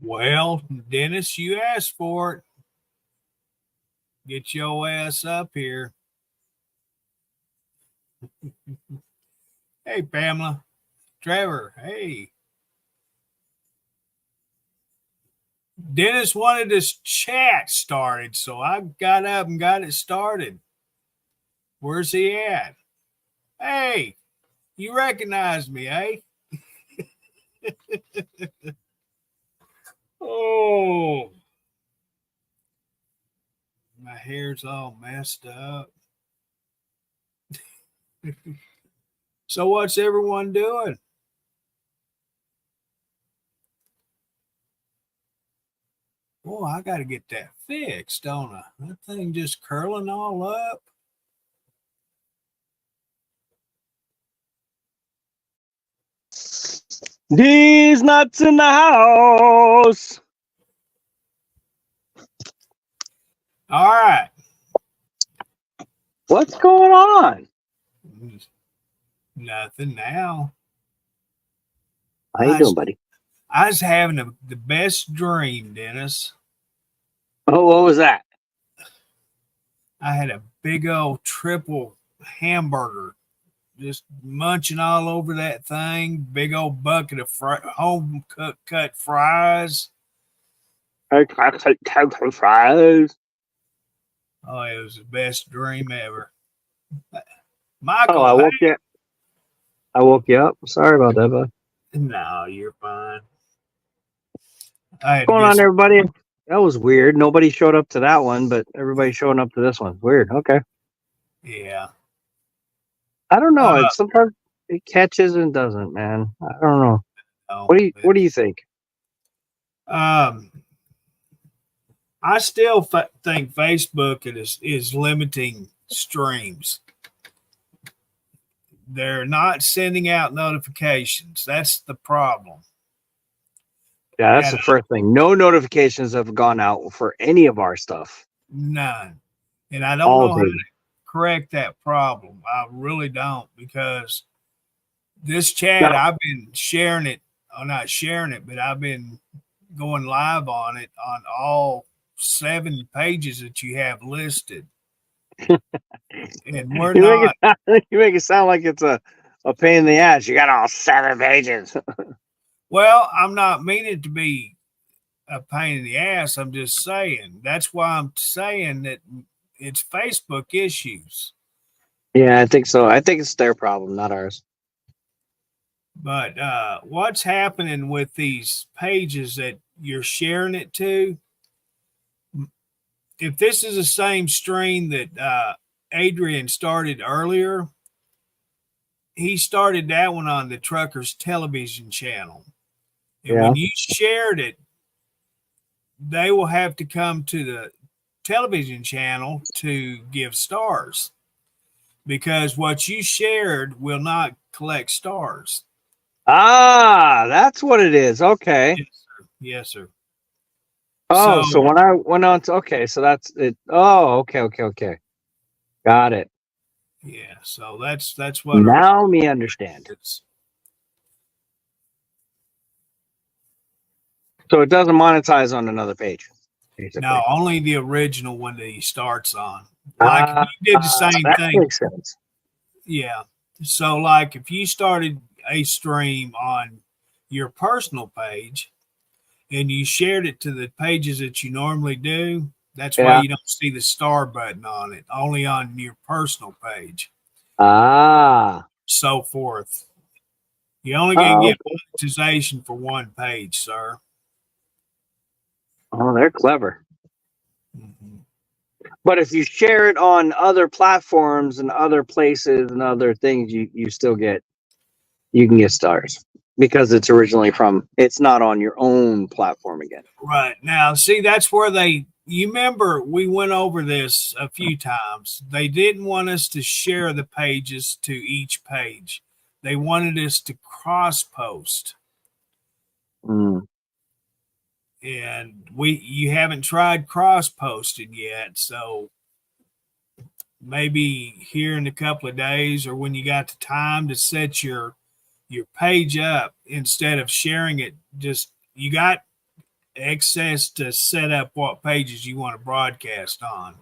Well, Dennis, you asked for it. Get your ass up here. Hey, Pamela. Trevor, hey. Dennis wanted this chat started, so I got up and got it started. Where's he at? Hey, you recognize me, eh? Oh, my hair's all messed up. So, what's everyone doing? Oh, I got to get that fixed, don't I? That thing just curling all up. These nuts in the house. All right. What's going on? Nothing now. How you doing, buddy? I was having the best dream, Dennis. Oh, what was that? I had a big old triple hamburger, just munching all over that thing. Big old bucket of home cut fries. Fries. Oh, it was the best dream ever. Michael, Oh, I woke you up. Sorry about that, bud. No, you're fine. What's going on, everybody? That was weird. Nobody showed up to that one, but everybody's showing up to this one. Weird. Okay. Yeah. I don't know. Sometimes it catches and doesn't, man. I don't know. What do you think? I still think Facebook is limiting streams. They're not sending out notifications. That's the problem. Yeah, that's the first thing. No notifications have gone out for any of our stuff. None. And I don't know how to correct that problem. I really don't, because this chat, I've been sharing it, or not sharing it, but I've been going live on it on all 7 pages that you have listed. And we're not. You make it sound like it's a pain in the ass. You got all 7 pages. Well, I'm not meaning to be a pain in the ass. I'm just saying. That's why I'm saying that it's Facebook issues. Yeah, I think so. I think it's their problem, not ours. But what's happening with these pages that you're sharing it to? If this is the same stream that Adrian started earlier, he started that one on the Truckers Television channel. And when you shared it, they will have to come to the television channel to give stars, because what you shared will not collect stars. Ah, that's what it is. Okay. Yes, sir. Oh, so when I went on to, okay, so that's it. Oh, okay. Got it. Yeah, so that's what. Now me understand. So it doesn't monetize on another page. Basically. No, only the original one that he starts on. Like if you did the same that thing. Makes sense. Yeah. So like if you started a stream on your personal page and you shared it to the pages that you normally do, that's why you don't see the star button on it, only on your personal page. Ah. So forth. You only can get monetization for one page, sir. Oh, they're clever. Mm-hmm. But if you share it on other platforms and other places and other things, you can get stars because it's originally it's not on your own platform again. Right. Now, see, that's where you remember we went over this a few times. They didn't want us to share the pages to each page. They wanted us to cross post. Mm. And you haven't tried cross posting yet, so maybe here in a couple of days, or when you got the time to set your page up, instead of sharing it, just you got access to set up what pages you want to broadcast on,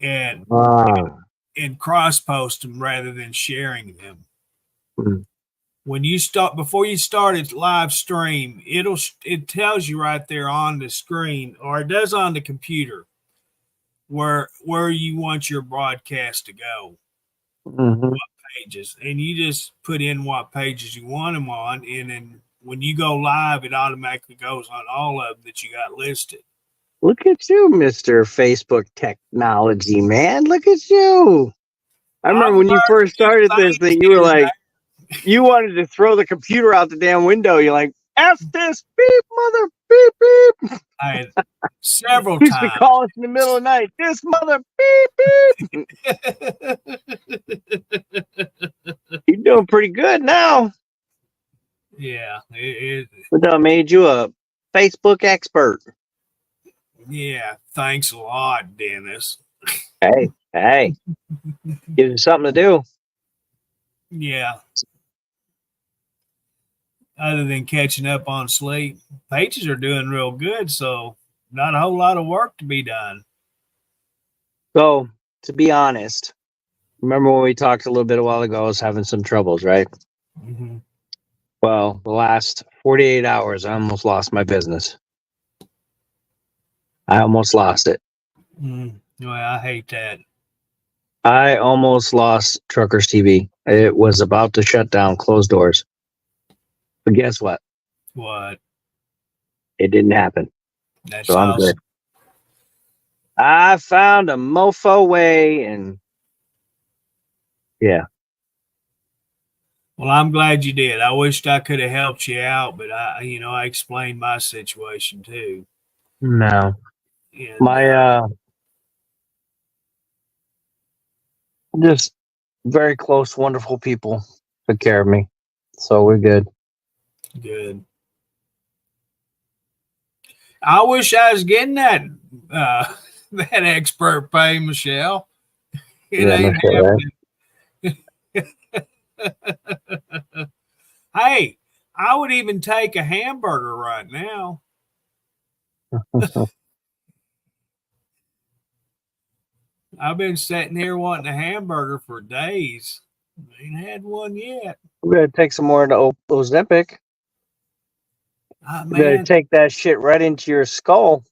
and cross post them rather than sharing them. Mm-hmm. When you start, before you start a live stream, it tells you right there on the screen, or it does on the computer, where you want your broadcast to go. Mm-hmm. What pages, and you just put in what pages you want them on, and then when you go live, it automatically goes on all of them that you got listed. Look at you, Mr. Facebook technology, man. Look at you. I remember when you first started this thing, you were like, you wanted to throw the computer out the damn window. You're like, F this, beep, mother, beep, beep. I had several Used to times. call us in the middle of the night, this mother, beep, beep. You're doing pretty good now. Yeah. What made you a Facebook expert? Yeah. Thanks a lot, Dennis. Hey. Gives you something to do. Yeah. Other than catching up on sleep, pages are doing real good, so not a whole lot of work to be done. So, to be honest, remember when we talked a little bit a while ago, I was having some troubles, right? Mm-hmm. Well, the last 48 hours, I almost lost my business. I almost lost it. Well, I hate that. I almost lost Truckers TV. It was about to shut down, close doors. But guess what? What? It didn't happen. That's so I'm awesome. good. I found a mofo way, and yeah. Well, I'm glad you did. I wished I could have helped you out, but I explained my situation too. No. And, my just very close, wonderful people took care of me. So we're good. Good. I wish I was getting that that expert pay, Michelle. It ain't happening. Hey, I would even take a hamburger right now. I've been sitting here wanting a hamburger for days. Ain't had one yet. We're gonna take some more into Ozempic. We're gonna take that shit right into your skull.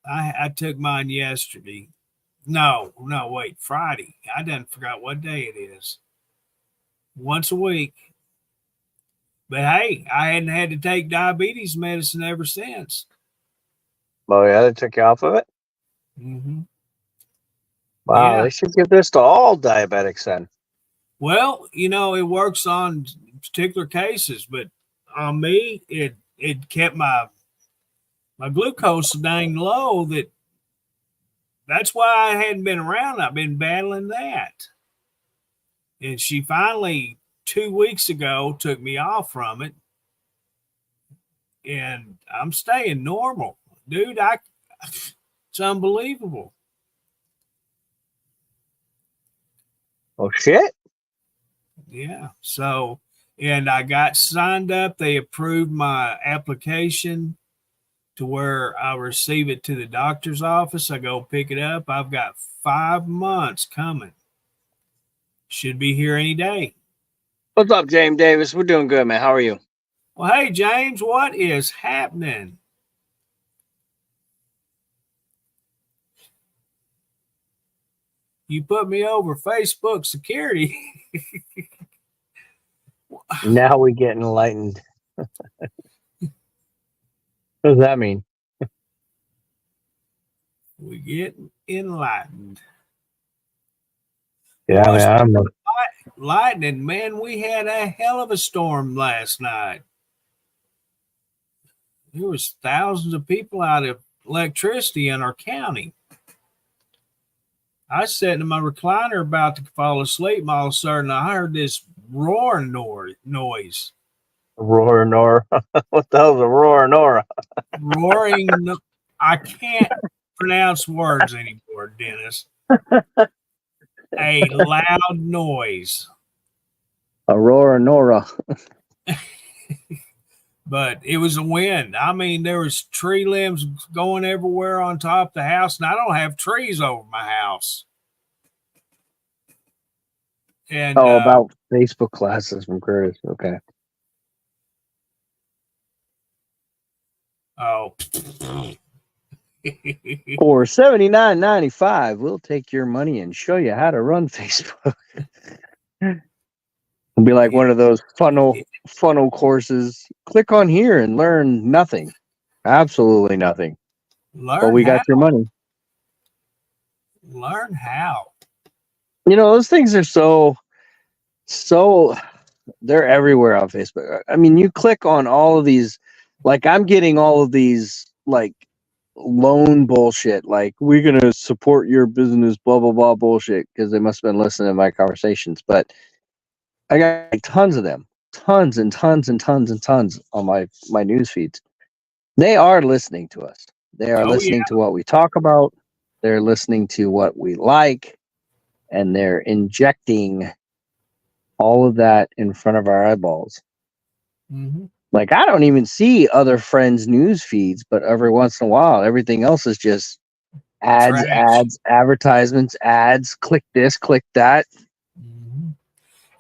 I took mine yesterday. No, wait, Friday. I done forgot what day it is. Once a week. But hey, I hadn't had to take diabetes medicine ever since. Oh yeah, they took you off of it? Mm-hmm. Wow, They should give this to all diabetics then. Well, it works on particular cases, but on me, it kept my glucose so dang low that's why I hadn't been around. I've been battling that. And she finally 2 weeks ago took me off from it. And I'm staying normal. Dude, it's unbelievable. Oh shit. Yeah. So, and I got signed up. They approved my application to where I receive it to the doctor's office. I go pick it up. I've got 5 months coming. Should be here any day. What's up, James Davis? We're doing good, man. How are you? Well, hey, James, what is happening? You put me over Facebook security. Now we get enlightened. What does that mean? We get enlightened. Yeah, man, lightning, man. We had a hell of a storm last night. There was thousands of people out of electricity in our county. I was sitting in my recliner about to fall asleep, and all of a sudden I heard this roaring noise. Roar Nora. What the hell's a roar Nora? Roaring. I can't pronounce words anymore, Dennis. A loud noise. A roar Nora. but it was a win. I mean, there was tree limbs going everywhere on top of the house, and I don't have trees over my house. And about Facebook classes from Curtis. Okay. Oh. For $79.95, we'll take your money and show you how to run Facebook. It'll be like one of those funnel courses. Click on here and learn nothing. Absolutely nothing. But we got your money. Learn how. You know, those things are so they're everywhere on Facebook. I mean, you click on all of these, like I'm getting all of these like loan bullshit, like we're gonna support your business, blah blah blah bullshit, because they must have been listening to my conversations. But I got like, tons of them, tons and tons and tons and tons on my news feeds. They are listening to us. They are listening to what we talk about. They're listening to what we like, and they're injecting all of that in front of our eyeballs. Mm-hmm. Like, I don't even see other friends' news feeds, but every once in a while, everything else is just ads, trash. Ads, advertisements, ads, click this, click that. Mm-hmm.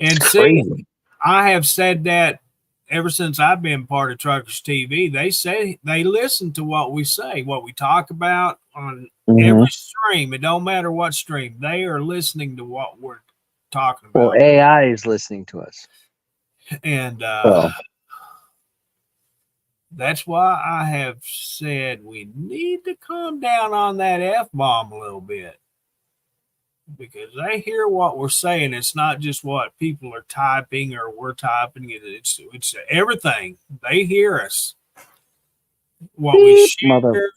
And see, crazy. I have said that ever since I've been part of Truckers TV. They say they listen to what we say, what we talk about on every stream. It don't matter what stream. They are listening to what we're talking about. Well, AI is listening to us. And that's why I have said we need to calm down on that F-bomb a little bit. Because they hear what we're saying. It's not just what people are typing or we're typing. It's everything. They hear us. What we share,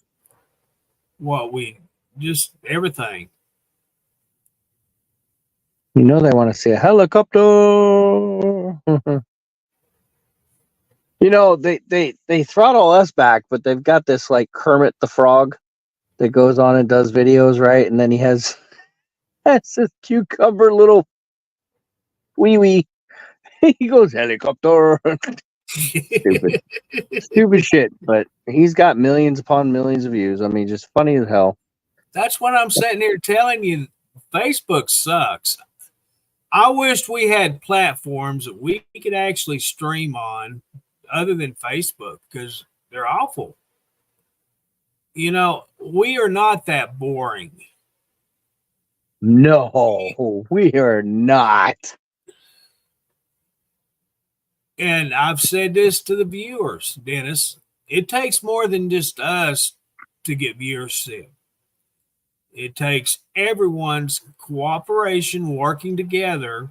what we just everything. You know they want to see a helicopter. You know, they throttle us back, but they've got this like Kermit the Frog that goes on and does videos, right? And then he has this cucumber little wee. He goes helicopter. Stupid shit, but he's got millions upon millions of views. I mean, just funny as hell. That's what I'm sitting here telling you. Facebook sucks. I wished we had platforms that we could actually stream on other than Facebook, because they're awful. You know, we are not that boring. No, we are not. And I've said this to the viewers, Dennis. It takes more than just us to get viewership. It takes everyone's cooperation, working together,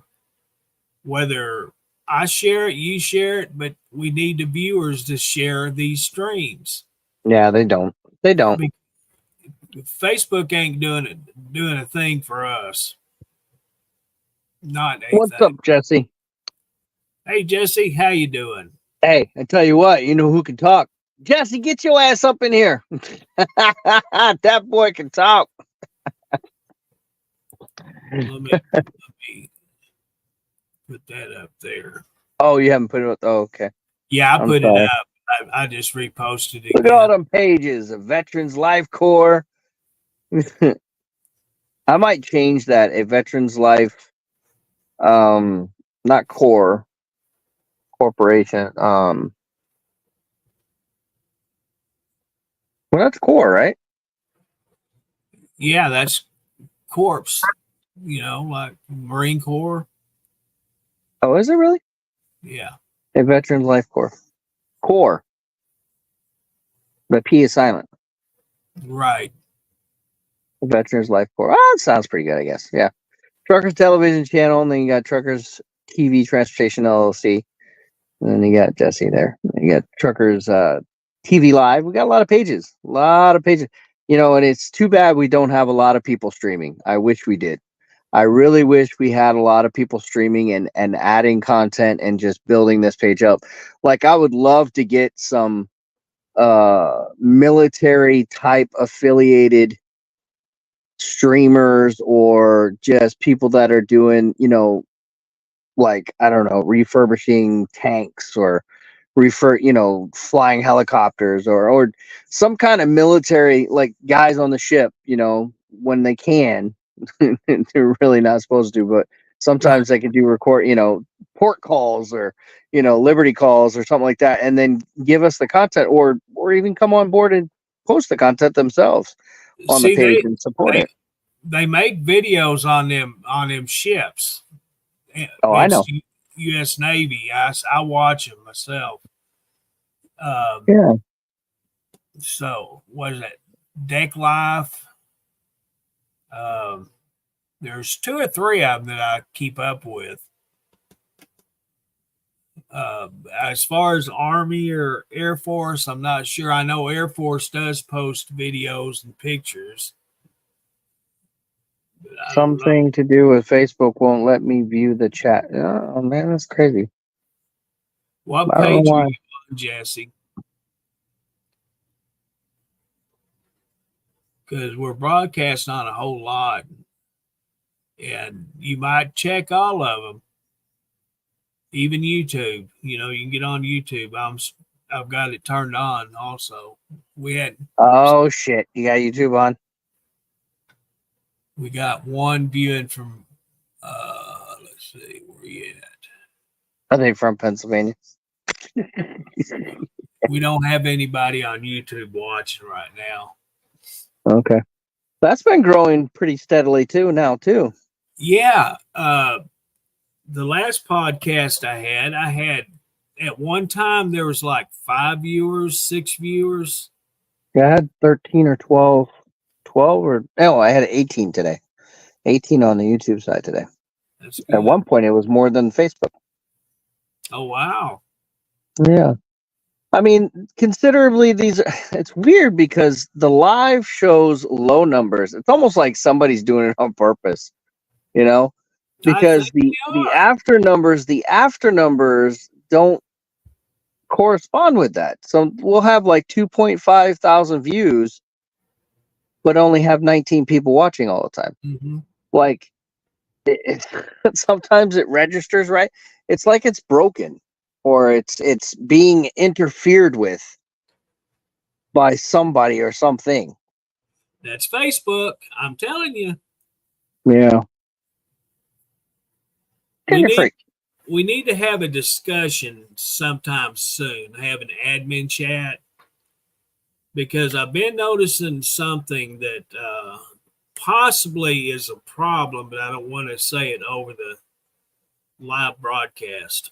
whether I share it, you share it, but we need the viewers to share these streams. Yeah, they don't. They don't. Facebook ain't doing a thing for us. Not a What's thing. up, Jesse? Hey, Jesse, how you doing? Hey, I tell you what, you know who can talk? Jesse, get your ass up in here. That boy can talk. Let me put that up there. Oh, you haven't put it up? Oh, okay. Yeah, I put it up. I just reposted it. Look at all them pages of Veterans Life Corps. I might change that. A Veterans Life, not Corps, Corporation. Well, that's Corps, right? Yeah, that's Corps. You know, like Marine Corps. Oh, is it really? Yeah. A Veterans Life Corps. Corps. The P is silent. Right. A Veterans Life Corps. Oh, that sounds pretty good, I guess. Yeah. Truckers Television Channel, and then you got Truckers TV Transportation LLC. And then you got Jesse there. And you got Truckers TV Live. We got a lot of pages. You know, and it's too bad we don't have a lot of people streaming. I wish we did. I really wish we had a lot of people streaming and adding content and just building this page up. Like, I would love to get some military type affiliated streamers, or just people that are doing, you know, like, I don't know, refurbishing tanks or flying helicopters or some kind of military, like guys on the ship, when they can. They're really not supposed to, but sometimes they can do port calls or, liberty calls or something like that, and then give us the content or even come on board and post the content themselves on the page and support it. They make videos on them ships. Oh, I know. U.S. Navy. I watch them myself. Yeah. So what is that? Deck Life. There's 2 or 3 of them that I keep up with. As far as Army or Air Force, I'm not sure. I know Air Force does post videos and pictures. Something to do with Facebook won't let me view the chat. Oh man, that's crazy. What page are you on, Jesse? Because we're broadcasting on a whole lot, and you might check all of them. Even YouTube, you can get on YouTube. I've got it turned on. Also, Oh shit! You got YouTube on? We got one viewing from. Let's see, where you at? Are they from Pennsylvania? We don't have anybody on YouTube watching right now. Okay, that's been growing pretty steadily too. Yeah. The last podcast I had at one time there was like 5 viewers, 6 viewers. Yeah, I had 13 or 12 I had 18 today. 18 on the YouTube side today. That's good. At one point it was more than Facebook. Oh wow. Yeah. I mean, considerably it's weird because the live shows low numbers. It's almost like somebody's doing it on purpose, because the after numbers don't correspond with that. So we'll have like 2.5 thousand views, but only have 19 people watching all the time. Mm-hmm. Like sometimes it registers right. It's like it's broken or it's being interfered with by somebody or something. That's Facebook. I'm telling you. Yeah. We need to have a discussion sometime soon. Have an admin chat, because I've been noticing something that possibly is a problem, but I don't want to say it over the live broadcast.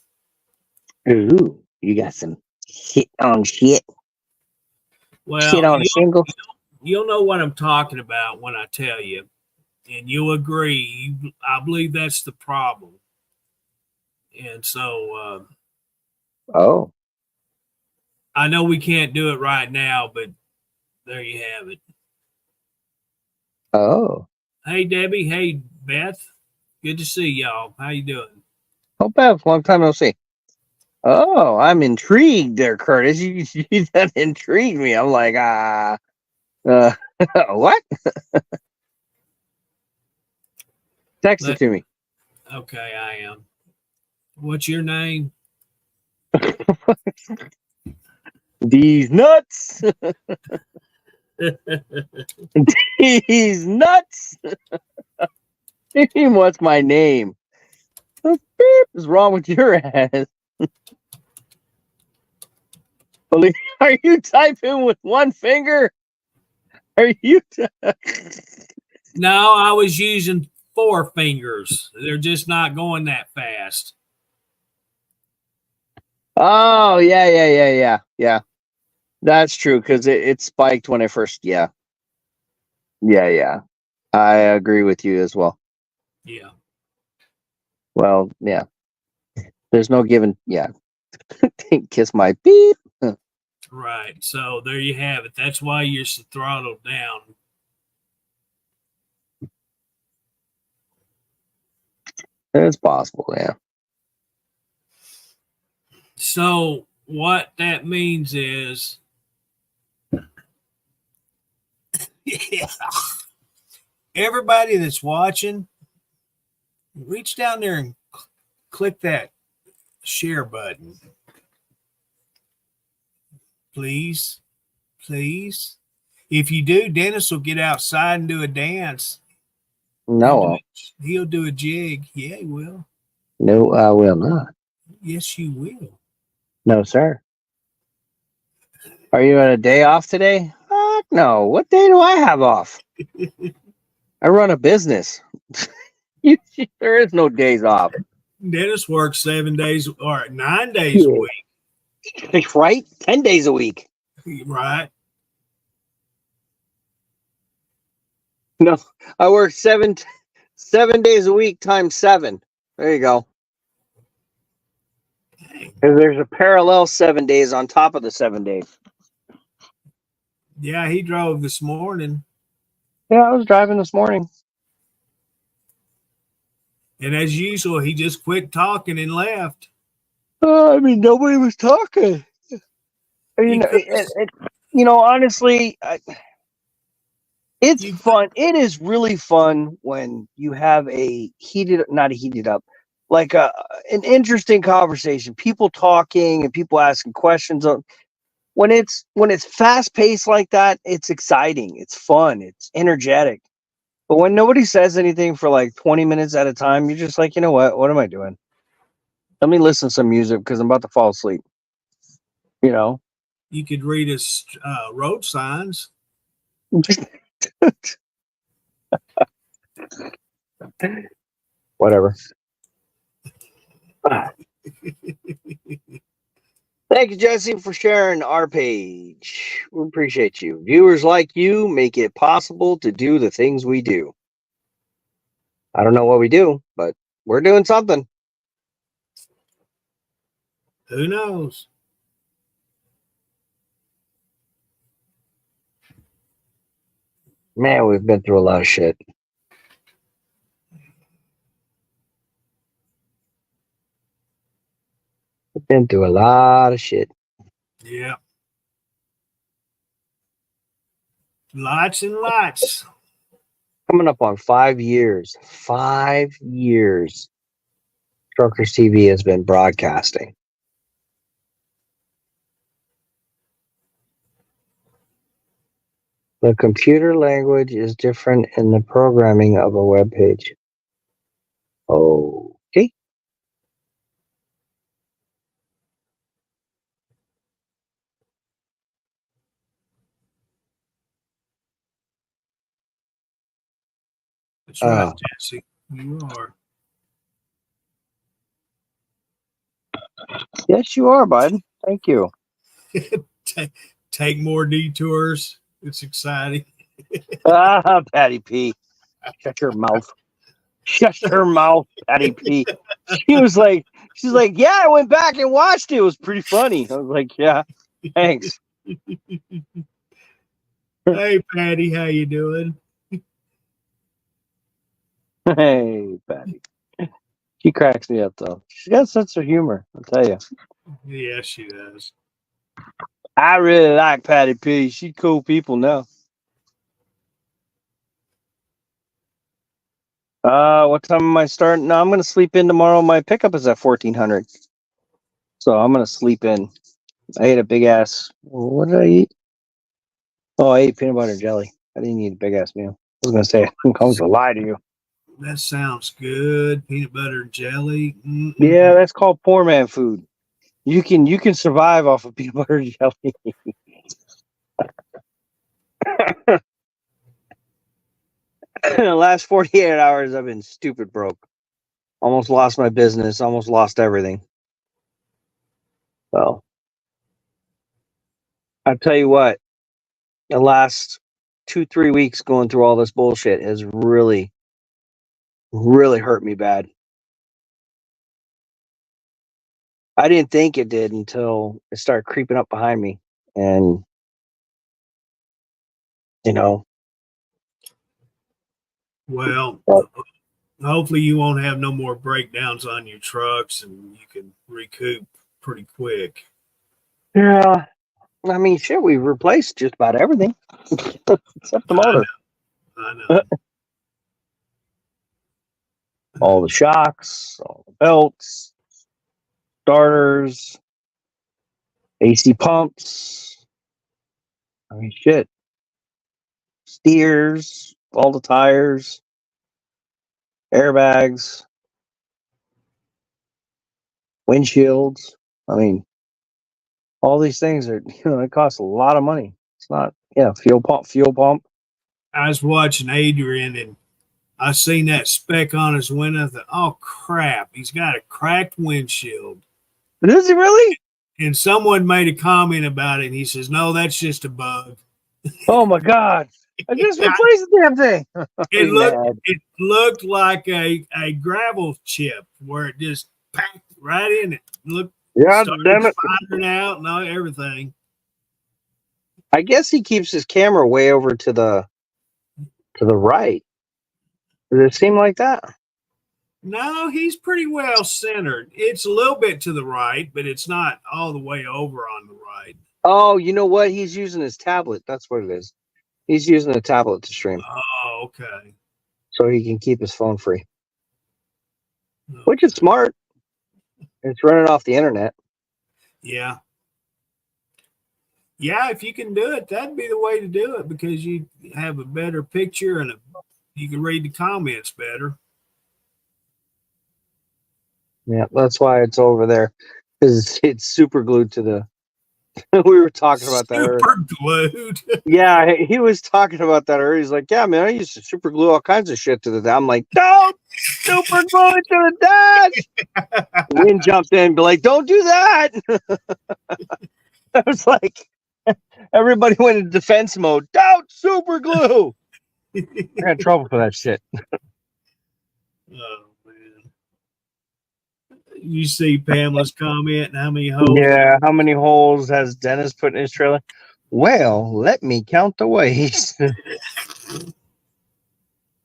Ooh, you got some shit on shit. Well, shit on a shingle. You'll know what I'm talking about when I tell you, and you'll agree. I believe that's the problem. And so, I know we can't do it right now, but there you have it. Oh. Hey, Debbie. Hey, Beth. Good to see y'all. How you doing? Oh, Beth, long time no see. Oh, I'm intrigued there, Curtis. You that intrigued me. I'm like, what? Text it to me. Okay, I am. What's your name? These nuts. These nuts. What's my name? What is wrong with your ass? Are you typing with one finger? Are you? No, I was using 4 fingers. They're just not going that fast. Oh, yeah. That's true, because it spiked when I first, yeah. I agree with you as well. Yeah. Well, yeah. There's no giving, yeah. Kiss my beep. Right. So there you have it. That's why you're throttled down. It's possible, yeah. So what that means is, yeah, everybody that's watching, reach down there and click that share button. Please, please. If you do, Dennis will get outside and do a dance. No. He'll do a jig. Yeah, he will. No, I will not. Yes, you will. No, sir. Are you on a day off today? Fuck no. What day do I have off? I run a business. There is no days off. Dennis works 7 days or 9 days a week. Right? 10 days a week. Right. No, I work 7 days a week times 7. There you go. There's a parallel 7 days on top of the 7 days. Yeah, he drove this morning. Yeah, I was driving this morning. And as usual, he just quit talking and left. I mean, nobody was talking. Honestly, it's fun. It is really fun when you have not a heated up, like an interesting conversation, people talking and people asking questions. When it's fast paced like that, it's exciting, it's fun, it's energetic. But when nobody says anything for like 20 minutes at a time, you're just like, you know what am I doing? Let me listen to some music because I'm about to fall asleep. You could read his road signs. Whatever. Thank you, Jesse, for sharing our page. We appreciate you. Viewers like you make it possible to do the things we do. I don't know what we do, but we're doing something. Who knows? Man, we've been through a lot of shit. We've been through a lot of shit. Yeah. Lots and lots. Coming up on 5 years. 5 years. Truckers TV has been broadcasting. The computer language is different in the programming of a web page. Okay. That's right, Jesse. You are. Yes, you are, bud. Thank you. Take more detours. It's exciting. Patty P. Shut your mouth. Shut your mouth, Patty P. She's like, yeah, I went back and watched it. It was pretty funny. I was like, yeah, thanks. Hey, Patty, how you doing? Hey, Patty. She cracks me up, though. She's got a sense of humor, I'll tell you. Yeah, she does. I really like Patty P. She's cool people now. What time am I starting? No, I'm going to sleep in tomorrow. My pickup is at 1400. So I'm going to sleep in. I ate a big ass. What did I eat? Oh, I ate peanut butter and jelly. I didn't eat a big ass meal. I was going to say, I'm going to lie to you. That sounds good. Peanut butter and jelly. Mm-mm. Yeah, that's called poor man food. You can survive off of peanut butter and jelly. The last 48 hours, I've been stupid broke. Almost lost my business. Almost lost everything. So, I'll tell you what. The last 2-3 weeks going through all this bullshit has really, really hurt me bad. I didn't think it did until it started creeping up behind me. And, Well, hopefully you won't have no more breakdowns on your trucks and you can recoup pretty quick. Yeah. I mean, shit, we've replaced just about everything except the motor. I know. All the shocks, all the belts, starters, AC pumps, I mean, shit. Steers, all the tires, airbags, windshields. I mean, all these things are, it costs a lot of money. It's not, fuel pump. I was watching Adrian and I seen that speck on his window. I thought, oh crap, he's got a cracked windshield. Does he really? And someone made a comment about it, and he says, "No, that's just a bug." Oh my god! I just replaced the damn thing. It looked like a gravel chip where it just packed right in it. Look, damn it! Firing out and everything. I guess he keeps his camera way over to the right. Does it seem like that? No, he's pretty well centered. It's a little bit to the right, but it's not all the way over on the right. Oh, you know what? He's using his tablet. That's what it is. He's using a tablet to stream. Oh, okay. So he can keep his phone free. Okay. Which is smart. It's running off the internet. Yeah. Yeah, if you can do it, that'd be the way to do it because you have a better picture and you can read the comments better. Yeah, that's why it's over there because it's super glued to the. We were talking about that earlier. Super glued. Yeah, he was talking about that earlier. He's like, "Yeah, man, I used to super glue all kinds of shit to the." I'm like, "Don't super glue it to the dash." Wind jumped in, be like, "Don't do that." I was like, everybody went into defense mode. Don't super glue. I got trouble for that shit. Oh man. You see Pamela's comment and how many holes? Yeah, how many holes has Dennis put in his trailer? Well, let me count the ways.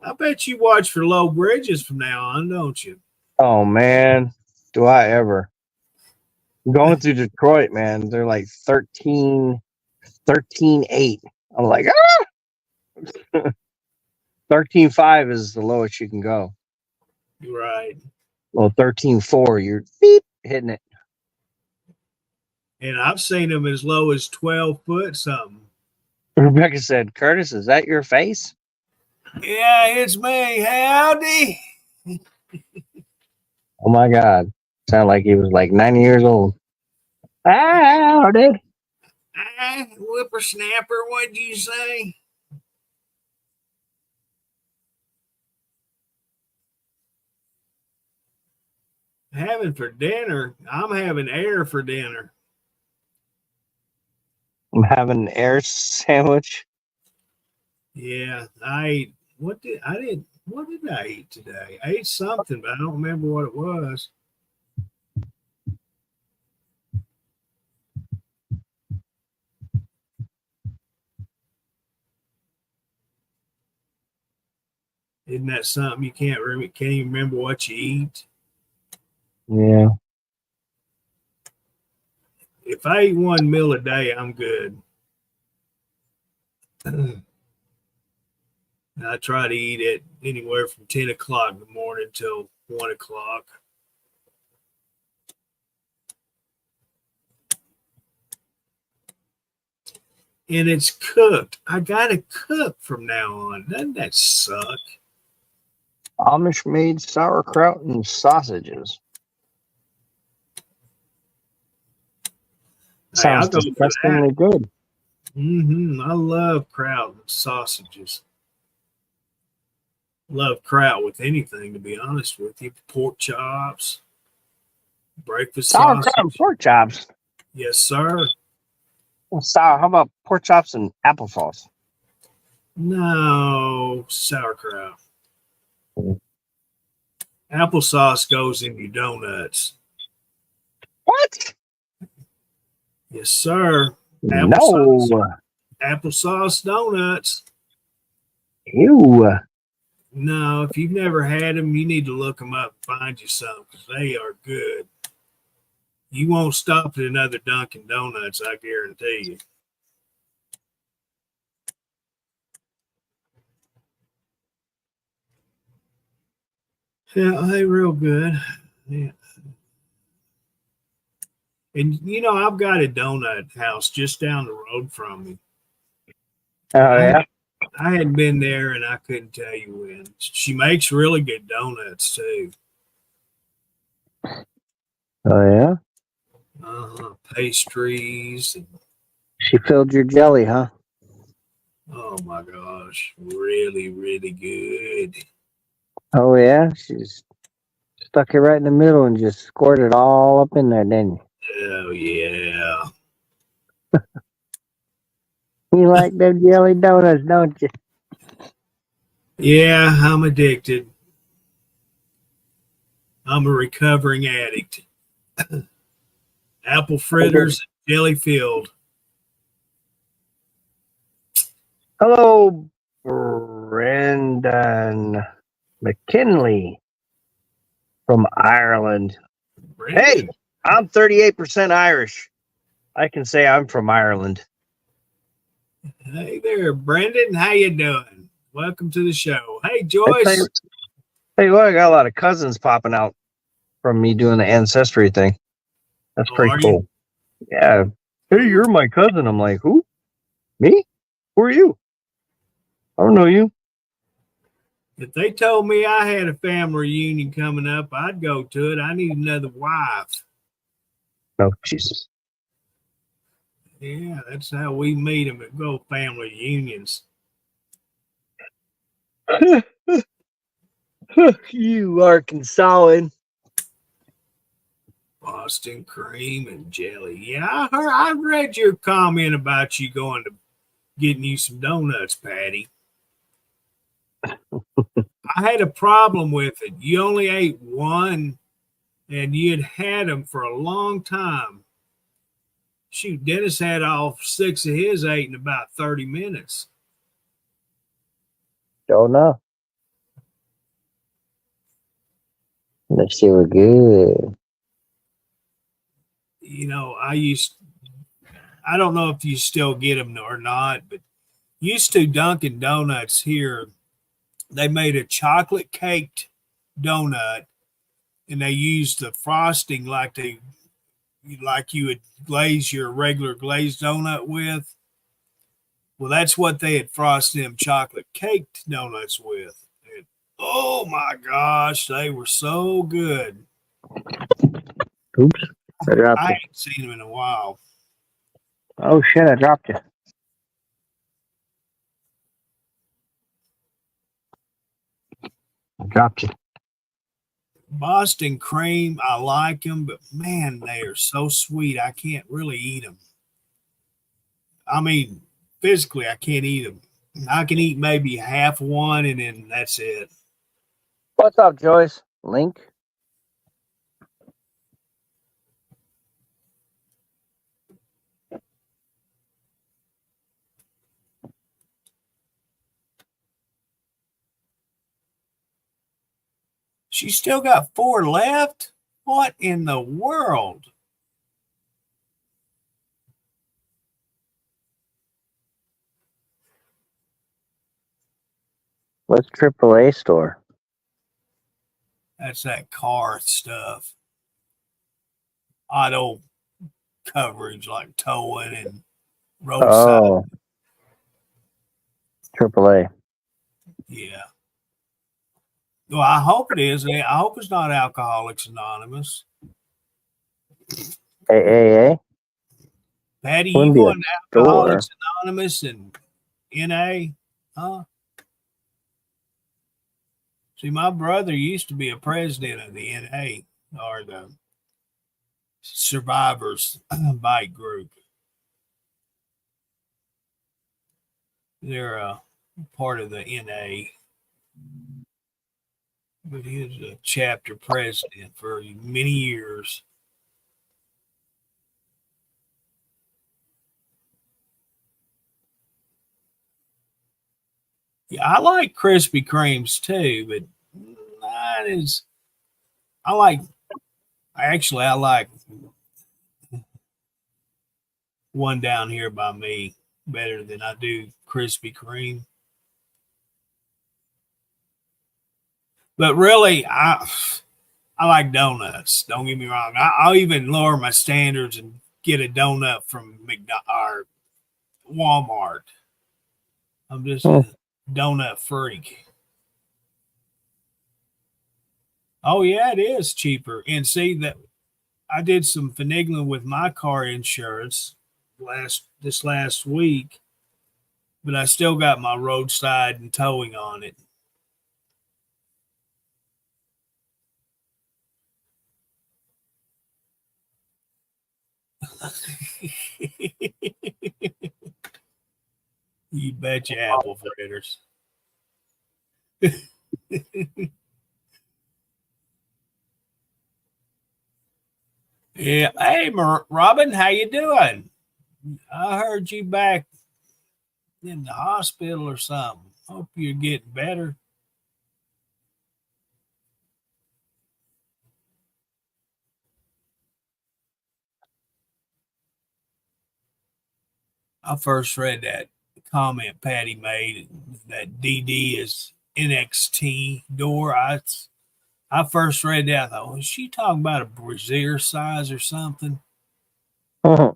I bet you watch for low bridges from now on, don't you? Oh man, do I ever. Going through Detroit, man, they're like 13.8. I'm like, 13.5 is the lowest you can go. Right. Well, 13.4, you're beep hitting it. And I've seen them as low as 12 foot something. Rebecca said, "Curtis, is that your face?" Yeah, it's me. Howdy. Oh my God. Sounded like he was like 90 years old. Howdy. Whippersnapper, what'd you say? Having for dinner. I'm having air for dinner. I'm having an air sandwich. Yeah, what did I eat today? I ate something, but I don't remember what it was. Isn't that something you can't even remember what you eat? Yeah. If I eat one meal a day, I'm good. I try to eat it anywhere from 10 o'clock in the morning till 1 o'clock. And it's cooked. I got to cook from now on. Doesn't that suck? Amish made sauerkraut and sausages. Sounds disgustingly good. I love kraut and sausages. Love kraut with anything, to be honest with you. Pork chops, breakfast sausage. Sauerkraut and pork chops. Yes, sir. Well, how about pork chops and applesauce? No, sauerkraut. Applesauce goes in your donuts. What? Yes, sir. Applesauce donuts. Ew. No, if you've never had them, you need to look them up and find you some because they are good. You won't stop at another Dunkin' Donuts, I guarantee you. Yeah, they're real good. Yeah. And, I've got a donut house just down the road from me. Oh yeah. I hadn't been there, and I couldn't tell you when. She makes really good donuts too. Oh yeah. Pastries. And, She filled your jelly, huh? oh my gosh, really, really good. Oh yeah. She's stuck it right in the middle and just squirted it all up in there, didn't you? Oh yeah. You like them jelly donuts, don't you? Yeah, I'm addicted. I'm a recovering addict. Apple fritters, jelly filled. Hello, Brendan McKinley from Ireland. Brandon. Hey, I'm 38% Irish. I can say I'm from Ireland. Hey there, Brendan. How you doing? Welcome to the show. Hey, Joyce. Hey, well, I got a lot of cousins popping out from me doing the ancestry thing. That's pretty cool. Yeah. Hey, you're my cousin. I'm like, who? Me? Who are you? I don't know you. If they told me I had a family reunion coming up, I'd go to it. I need another wife. Oh, Jesus. Yeah, that's how we meet them at go family reunions. You Arkansasan. Boston cream and jelly. Yeah, I read your comment about you going to getting you some donuts, Patty. I had a problem with it. You only ate one, and you had them for a long time. Shoot, Dennis had all 6 of his ate in about 30 minutes. Don't know. Let's see, we're good. You know, I don't know if you still get them or not, but used to Dunkin' Donuts here, they made a chocolate caked donut, and they used the frosting like you would glaze your regular glazed donut with. Well, that's what they had frosted them chocolate caked donuts with. And, oh my gosh, they were so good. Oops, I dropped I it. haven't seen them in a while. Oh shit, I dropped it. I dropped it. Boston cream, I like them, but man, they are so sweet. I can't really eat them. I mean, physically, I can't eat them. I can eat maybe half one, and then that's it. What's up, Joyce? Link? She's still got 4 left? What in the world? What's AAA store? That's that car stuff. Auto coverage like towing and roadside. Oh, AAA. Yeah. Well, I hope it is. I hope it's not Alcoholics Anonymous. AAA? Patty, you Wouldn't be a going to Alcoholics Anonymous and NA? Huh? See, my brother used to be a president of the NA, or the Survivors Bike Group. They're a part of the NA, but he was a chapter president for many years. Yeah, I like Krispy Kremes too, but that is, I like, actually, I like one down here by me better than I do Krispy Kreme. But really, I like donuts. Don't get me wrong. I'll even lower my standards and get a donut from McDonald's or Walmart. I'm just a donut freak. Oh yeah, it is cheaper. And see that I did some finagling with my car insurance this last week, but I still got my roadside and towing on it. You bet your apple fritters. Yeah. Hey, Robin, how you doing? I heard you back in the hospital or something. Hope you're getting better. I first read that comment Patty made that DD is NXT door. I first read that. I thought, was she talking about a brassiere size or something? I've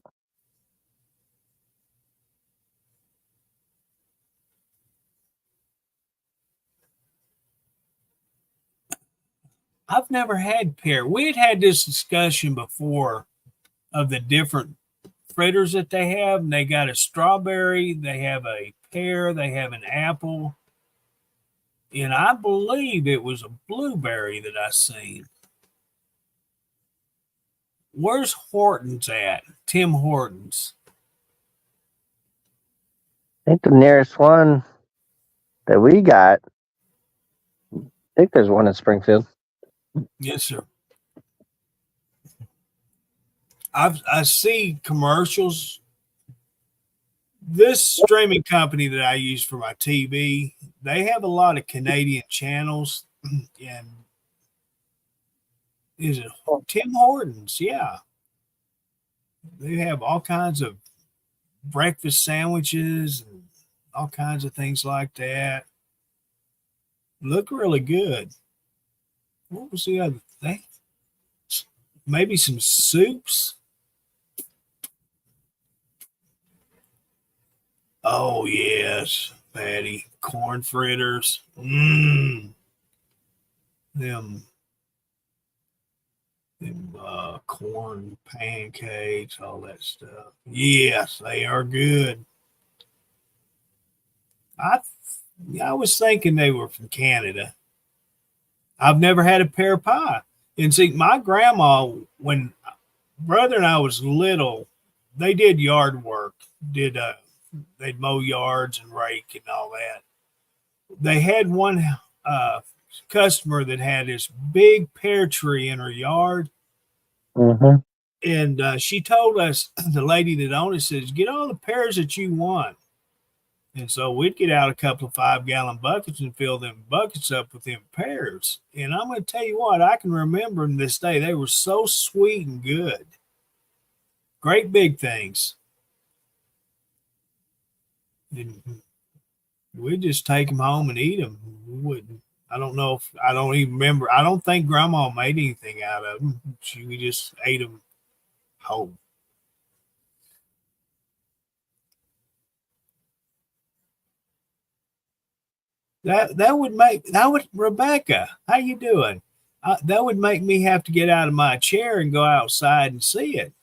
never had pear. We had this discussion before of the different fritters that they have. And they got a strawberry, they have a pear, they have an apple, and I believe it was a blueberry that I seen. Where's Hortons at? Tim Hortons. I think the nearest one that we got, I think there's one in Springfield. Yes, sir. I see commercials. This streaming company that I use for my TV, they have a lot of Canadian channels, and is it Tim Hortons? Yeah, they have all kinds of breakfast sandwiches and all kinds of things like that. Look really good. What was the other thing? Maybe some soups. Oh yes, Patty. Corn fritters. Them corn pancakes, all that stuff. Yes, they are good. I I was thinking they were from Canada. I've never had a pear pie. And see, my grandma, when brother and I was little, they did yard work. Did they'd mow yards and rake and all that. They had one customer that had this big pear tree in her yard. Mm-hmm. And she told us, the lady that owned it says, get all the pears that you want. And so we'd get out a couple of 5-gallon buckets and fill them buckets up with them pears. And I'm going to tell you what, I can remember them this day. They were so sweet and good. Great big things. And we'd just take them home and eat them. We wouldn't. I don't know if I don't even remember. I don't think Grandma made anything out of them. We just ate them whole. That would Rebecca. How you doing? That would make me have to get out of my chair and go outside and see it.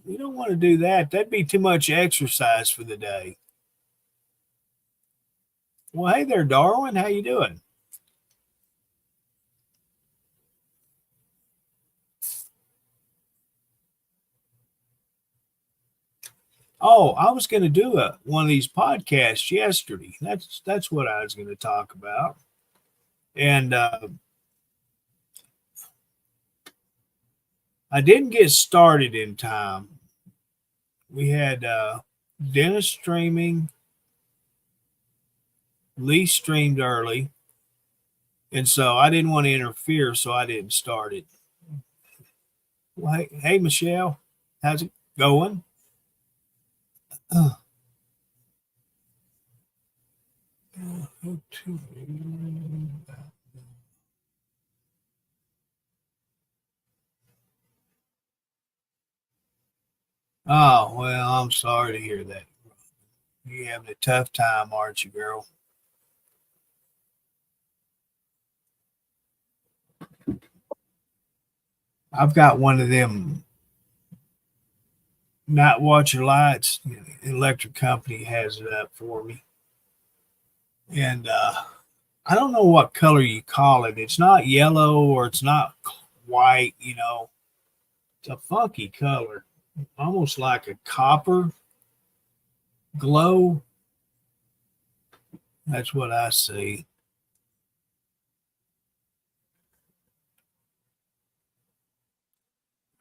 We don't want to do that. That'd be too much exercise for the day. Well, hey there, Darwin. How you doing? Oh, I was going to do one of these podcasts yesterday. That's what I was going to talk about. And I didn't get started in time. We had Dennis streaming. Lee streamed early. And so I didn't want to interfere, so I didn't start it. Well, hey Michelle, how's it going? Oh, well, I'm sorry to hear that. You having a tough time, aren't you, girl? I've got one of them night watcher lights. The electric company has it up for me. And I don't know what color you call it. It's not yellow or it's not white, you know. It's a funky color, almost like a copper glow. That's what I see.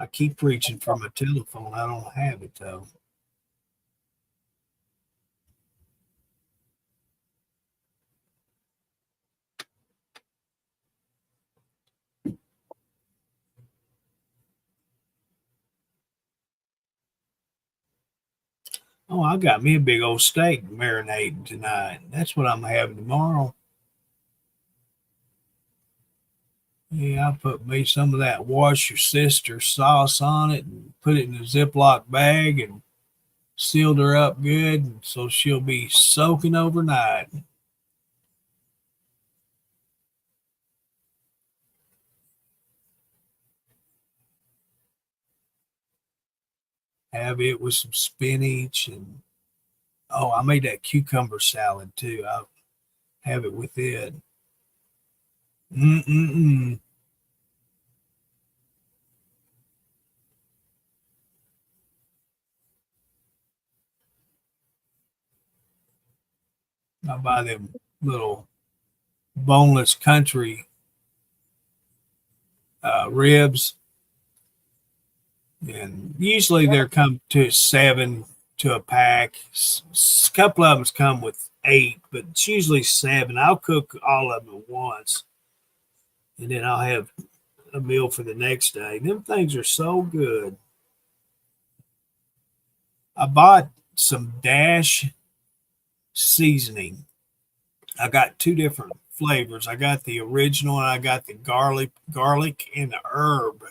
I keep reaching for my telephone. I don't have it though. Oh, I got me a big old steak marinating tonight. That's what I'm having tomorrow. Yeah, I put me some of that wash your sister sauce on it and put it in a Ziploc bag and sealed her up good so she'll be soaking overnight. Have it with some spinach and oh, I made that cucumber salad too. I'll have it with it. Mm-mm-mm. I buy them little boneless country ribs, and usually they're come to 7 to a pack. A couple of them come with 8, but it's usually 7. I'll cook all of them at once, and then I'll have a meal for the next day. Them things are so good. I bought some Dash seasoning. I got 2 different flavors. I got the original and I got the garlic and the herb.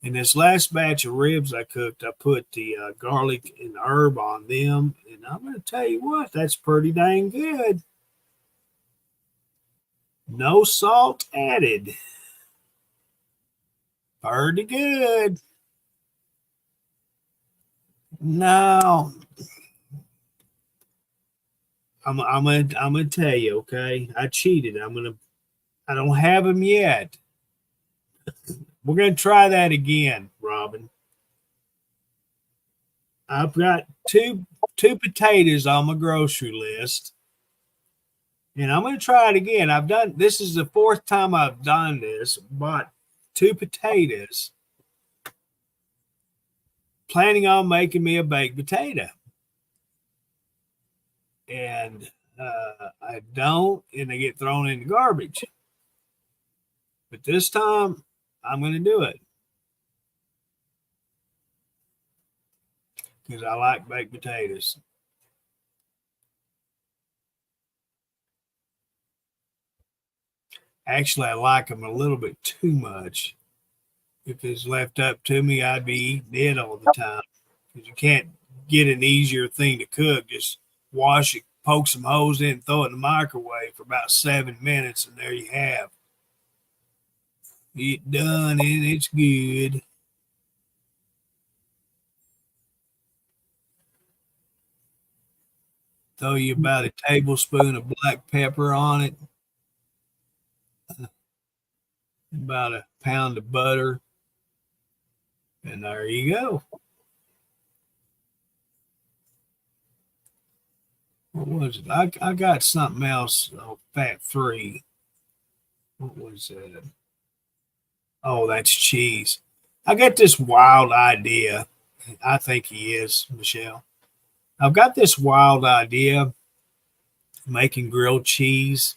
In this last batch of ribs I cooked, I put the garlic and herb on them, and I'm going to tell you what, that's pretty dang good. No salt added. Pretty good. Now, I'm gonna tell you, okay? I cheated. I don't have them yet. We're gonna try that again, Robin. I've got two potatoes on my grocery list, and I'm gonna try it again. This is the 4th time I've done this. Bought 2 potatoes, planning on making me a baked potato, and I don't, and they get thrown in the garbage. But this time, I'm gonna do it because I like baked potatoes. Actually, I like them a little bit too much. If it's left up to me, I'd be eating it all the time because you can't get an easier thing to cook. Just wash it, poke some holes in, throw it in the microwave for about 7 minutes, and there you have it done, and it's good. Throw you about a tablespoon of black pepper on it, about a pound of butter, and there you go. What was it? I got something else, fat free. What was that? Oh, that's cheese. I got this wild idea. I think he is, Michelle. I've got this wild idea making grilled cheese.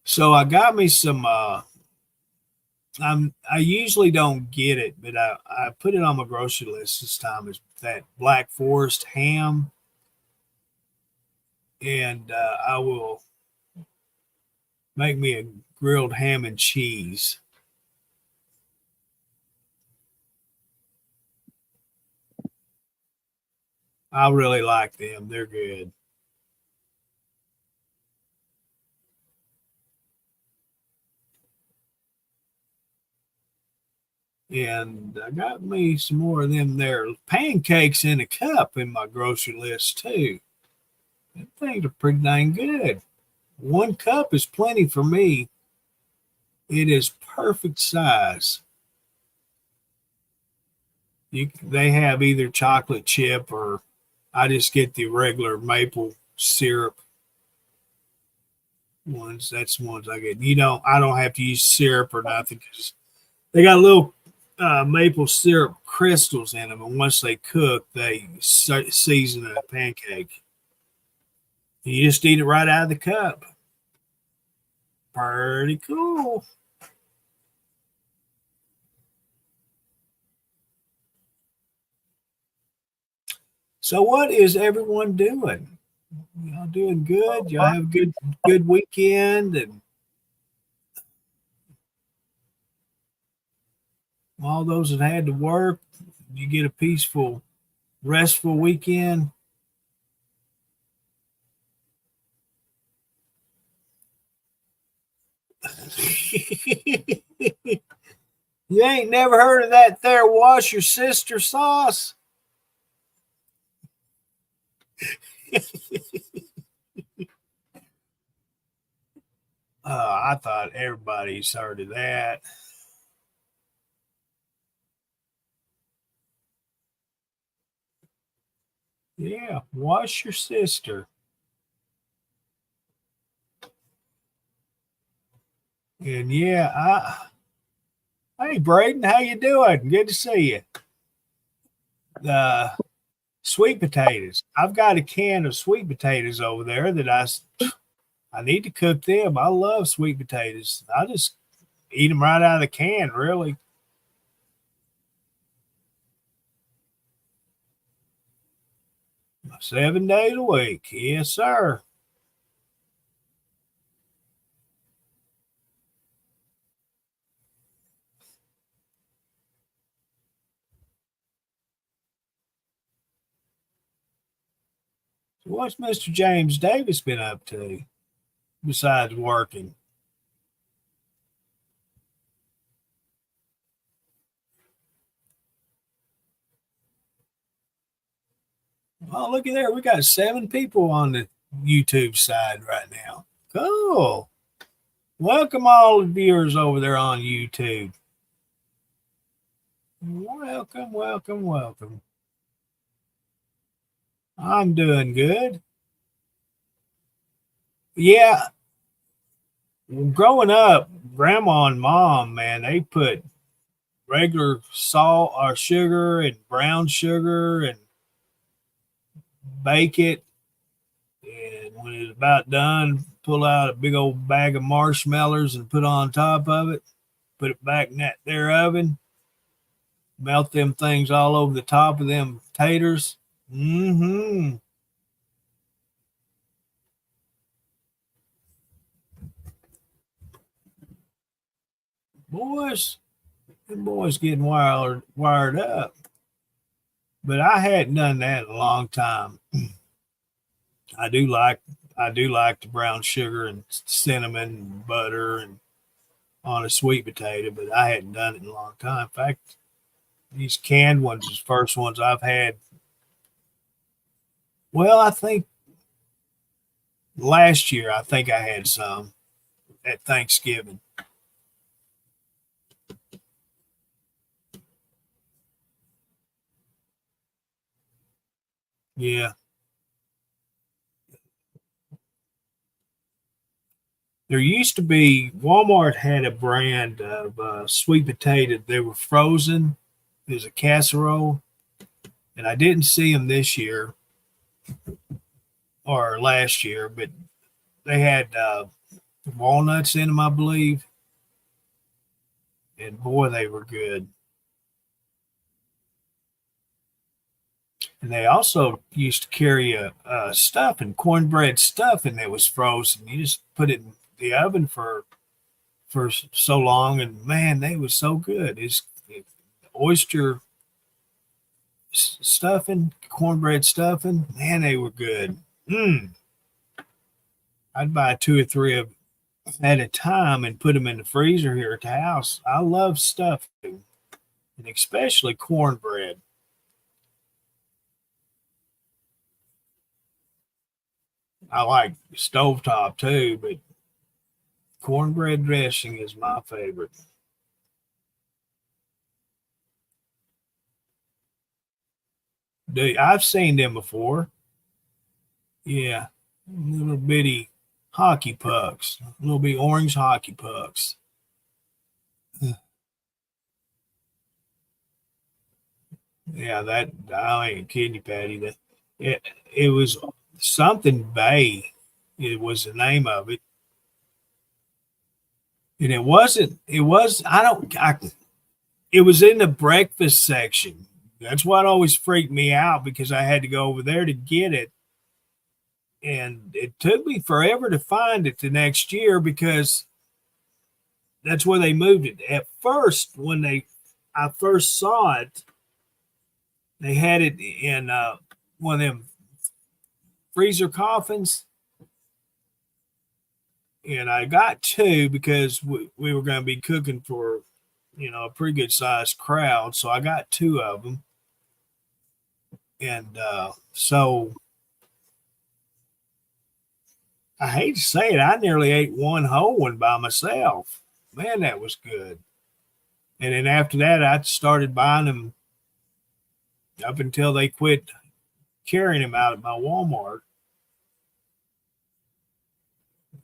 So I got me some I usually don't get it, but I put it on my grocery list this time. Is that Black Forest ham, and I will make me a grilled ham and cheese. I really like them. They're good. And I got me some more of them there pancakes in a cup in my grocery list too. Them things are pretty dang good. 1 cup is plenty for me. It is perfect size. They have either chocolate chip or I just get the regular maple syrup ones. That's the ones I get. I don't have to use syrup or nothing because they got little maple syrup crystals in them, and once they cook, they season a pancake. You just eat it right out of the cup. Pretty cool. So, what is everyone doing? Y'all doing good? Y'all have a good weekend, and all those that had to work, you get a peaceful, restful weekend. You ain't never heard of that there wash your sister sauce? I thought everybody's heard of that. Yeah, wash your sister. And yeah, hey Braden, how you doing? Good to see you. Sweet potatoes. I've got a can of sweet potatoes over there that I need to cook them. I love sweet potatoes. I just eat them right out of the can, really. Seven days a week. Yes, sir. So what's Mr. James Davis been up to besides working? Oh, look at there. We got 7 people on the YouTube side right now. Cool. Welcome all the viewers over there on YouTube. Welcome, welcome, welcome. I'm doing good. Yeah. Growing up, grandma and mom, man, they put regular salt or sugar and brown sugar and bake it. And when it's about done, pull out a big old bag of marshmallows and put on top of it. Put it back in that there oven. Melt them things all over the top of them taters. Mm-hmm. Boys, the boys getting wired up. But I hadn't done that in a long time. I do like the brown sugar and cinnamon and butter and on a sweet potato, but I hadn't done it in a long time. In fact, these canned ones is the first ones I've had. Well, I think last year I think I had some at Thanksgiving. Yeah. There used to be Walmart had a brand of sweet potato. They were frozen. It was a casserole, and I didn't see them this year or last year, but they had walnuts in them, I believe, and boy, they were good. And they also used to carry a stuffing, cornbread stuffing that was frozen. You just put it in the oven for so long, and man, they was so good. Oyster stuffing, cornbread stuffing. Man, they were good. I'd buy 2 or 3 of at a time and put them in the freezer here at the house. I love stuffing, and especially cornbread. I like stovetop too, but cornbread dressing is my favorite. I've seen them before. Yeah, little bitty hockey pucks, little bitty orange hockey pucks. Yeah, that I ain't kidding you, Patty. That it was something Bay. It was the name of it, and it wasn't. It was. I don't. It was in the breakfast section. That's what always freaked me out because I had to go over there to get it, and it took me forever to find it the next year because that's where they moved it. At first, I first saw it, they had it in one of them freezer coffins, and I got 2 because we were going to be cooking for a pretty good sized crowd, so I got 2 of them, and so I hate to say it, I nearly ate one whole one by myself. Man, that was good. And then after that, I started buying them up until they quit carrying them out at my Walmart.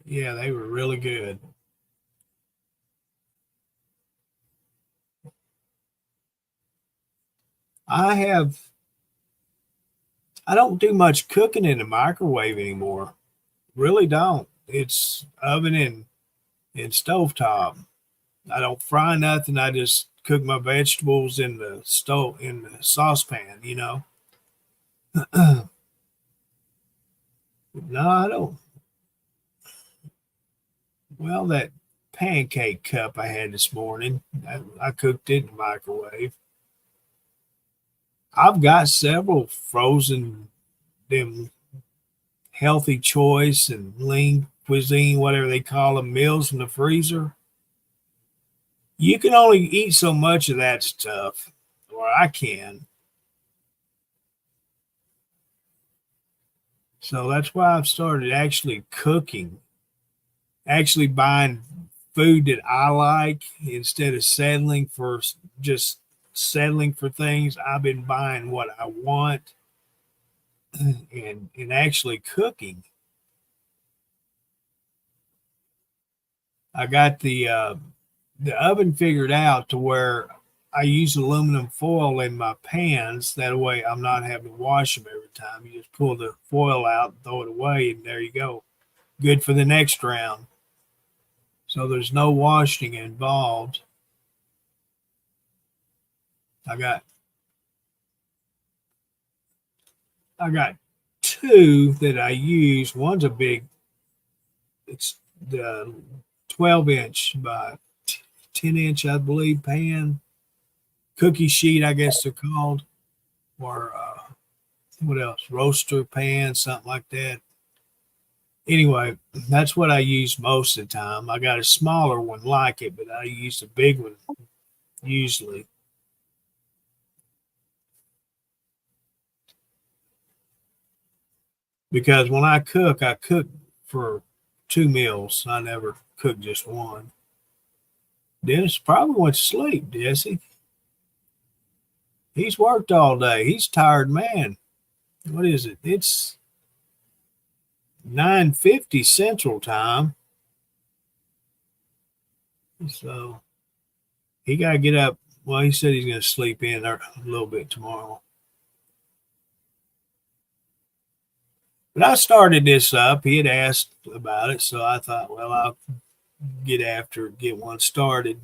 Yeah, they were really good. I don't do much cooking in the microwave anymore. Really don't. It's oven and stovetop. I don't fry nothing. I just cook my vegetables in the saucepan, No, I don't. Well, that pancake cup I had this morning, I cooked it in the microwave. I've got several frozen, them healthy choice and lean cuisine, whatever they call them, meals in the freezer. You can only eat so much of that stuff, or I can. So that's why I've started actually cooking, actually buying food that I like instead of just settling for things. I've been buying what I want and actually cooking. I got the oven figured out to where I use aluminum foil in my pans. That way I'm not having to wash them every time. You just pull the foil out, throw it away, and there you go. Good for the next round. So there's no washing involved. I got 2 that I use. One's a big, it's the 12-inch by 10-inch, I believe, pan. Cookie sheet, I guess they're called. Or what else? Roaster pan, something like that. Anyway, that's what I use most of the time. I got a smaller one like it, but I use a big one usually. Because when I cook for 2 meals. I never cook just one. Dennis probably went to sleep, Jesse. He's worked all day. He's tired man. What is it? It's 9:50 Central Time. So he got to get up. Well, he said he's going to sleep in a little bit tomorrow. But I started this up. He had asked about it, so I thought, well, I'll get one started.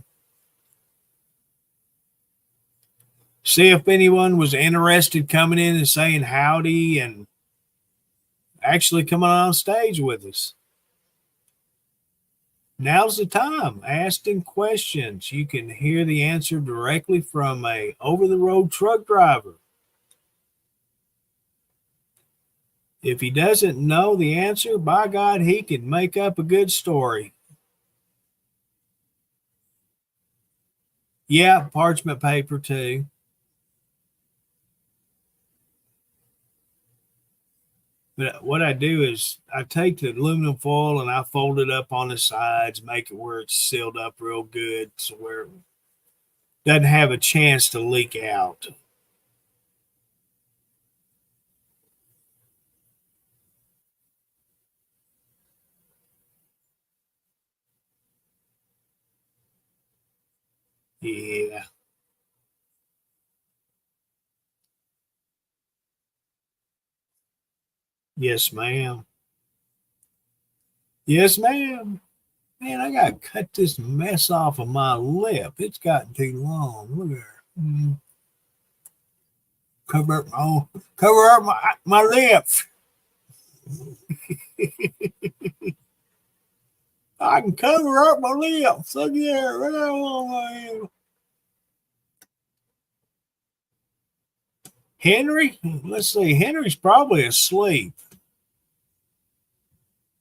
See if anyone was interested coming in and saying howdy and actually coming on stage with us. Now's the time. Asking questions. You can hear the answer directly from a over-the-road truck driver. If he doesn't know the answer, by God, he can make up a good story. Yeah, parchment paper too. But what I do is I take the aluminum foil and I fold it up on the sides, make it where it's sealed up real good so where it doesn't have a chance to leak out. Yeah. Yes, ma'am. Yes, ma'am. Man, I gotta cut this mess off of my lip. It's gotten too long. Look at her. Cover up my lips. I can cover up my lips. Look here. Right along my Henry? Let's see. Henry's probably asleep.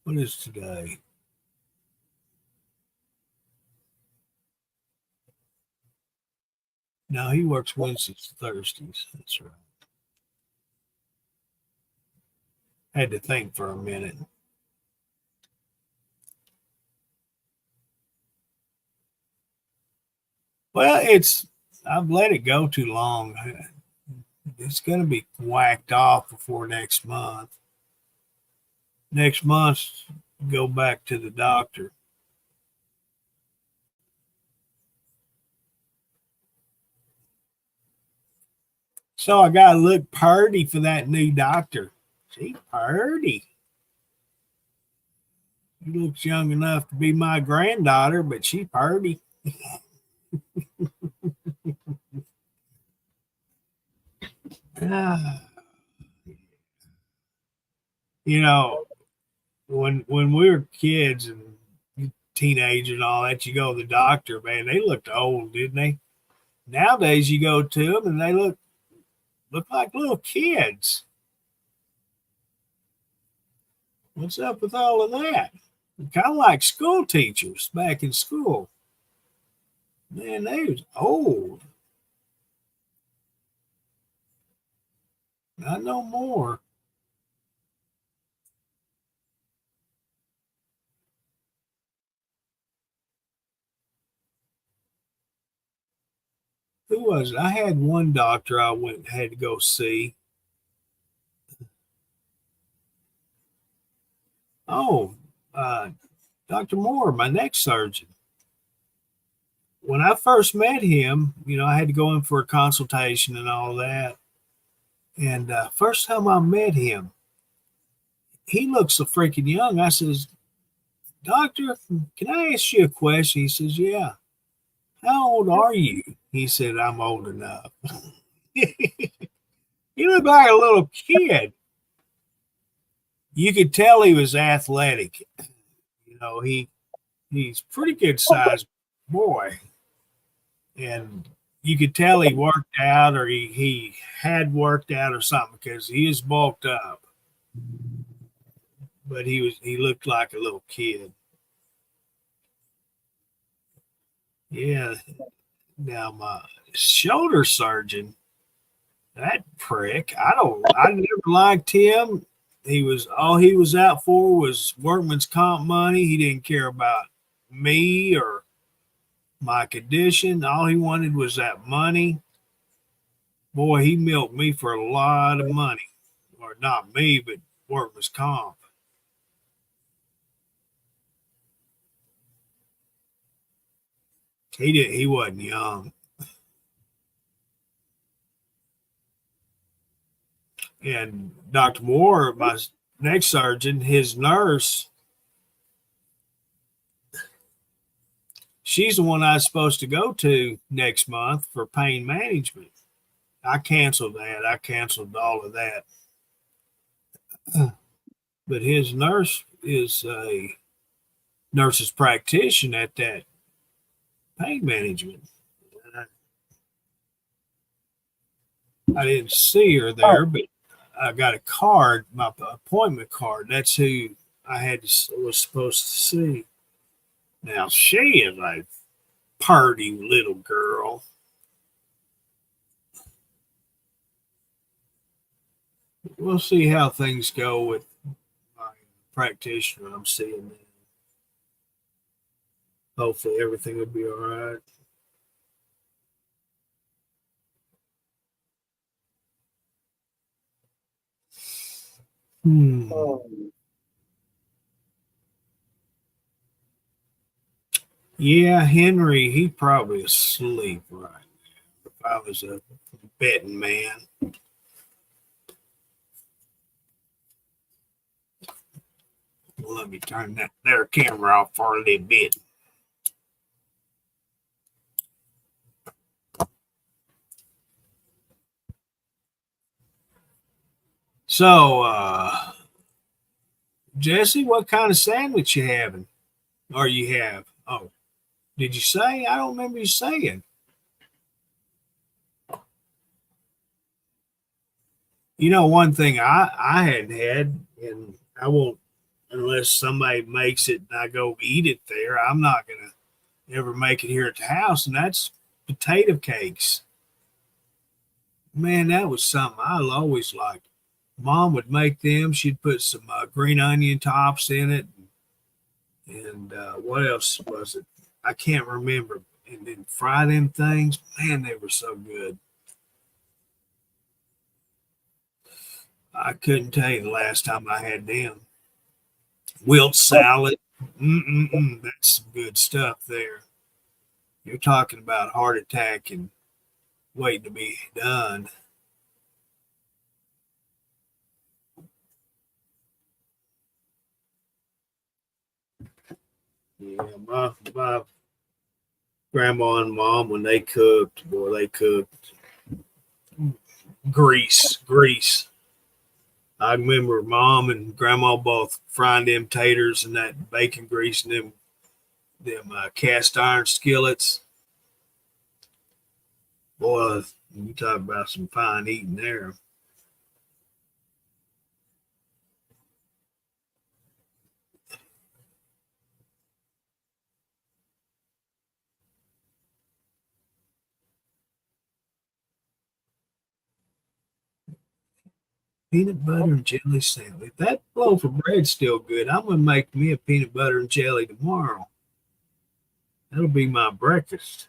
What is today? No, he works Wednesdays, Thursdays. That's right. Had to think for a minute. Well, I've let it go too long. It's going to be whacked off before next month. Next month, go back to the doctor. So I got to look purty for that new doctor. She purty. She looks young enough to be my granddaughter, but she purty. You know, when we were kids and teenagers and all that, you go to the doctor, man, they looked old, didn't they? Nowadays, you go to them and they look like little kids. What's up with all of that? Kind of like school teachers back in school. Man, they was old. Not no more. Who was it? I had one doctor I had to go see. Oh, Dr. Moore, my neck surgeon. When I first met him, I had to go in for a consultation and all that. And first time I met him, he looks so freaking young. I says, Doctor, can I ask you a question? He says, yeah. How old are you? He said, I'm old enough. He looked like a little kid. You could tell he was athletic. He's pretty good sized boy. And you could tell he worked out or he had worked out or something because he is bulked up. But he looked like a little kid. Yeah. Now my shoulder surgeon, that prick, I never liked him. All he was out for was workman's comp money. He didn't care about me or my condition. All he wanted was that money. Boy, he milked me for a lot of money. Or not me, but workman's comp. He wasn't young. And Dr. Moore, my neck surgeon, his nurse, she's the one I was supposed to go to next month for pain management. I canceled that. I canceled all of that. But his nurse is a nurse's practitioner at that pain management. I didn't see her there, but I got a card, my appointment card. That's who was supposed to see. Now she is a purty little girl. We'll see how things go with my practitioner I'm seeing now. Hopefully everything will be all right. Yeah, Henry, he probably asleep right now. If I was a betting man. Well, let me turn that there camera off for a little bit. So, Jesse, what kind of sandwich you having? Or you have? Oh, did you say? I don't remember you saying. You know, one thing I hadn't had, and I won't unless somebody makes it and I go eat it there. I'm not gonna ever make it here at the house, and that's potato cakes. Man, that was something I always liked. Mom would make them. She'd put some green onion tops in it, and what else was it? I can't remember. And then fry them things. Man, they were so good. I couldn't tell you the last time I had them. Wilt salad. That's some good stuff there. You're talking about heart attack and waiting to be done. Yeah, my grandma and mom, when they cooked, boy, they cooked grease. I remember mom and grandma both frying them taters and that bacon grease and them cast iron skillets. Boy, you talk about some fine eating there. Peanut butter and jelly sandwich. That loaf of bread's still good. I'm gonna make me a peanut butter and jelly tomorrow. That'll be my breakfast.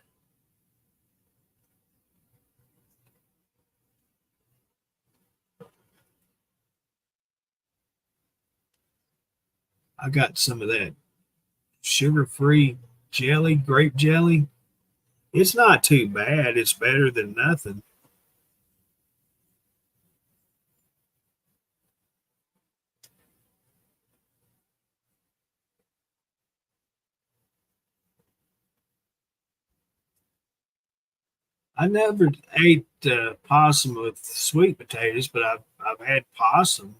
I got some of that sugar-free jelly, grape jelly. It's not too bad. It's better than nothing. I never ate possum with sweet potatoes, but I've had possum.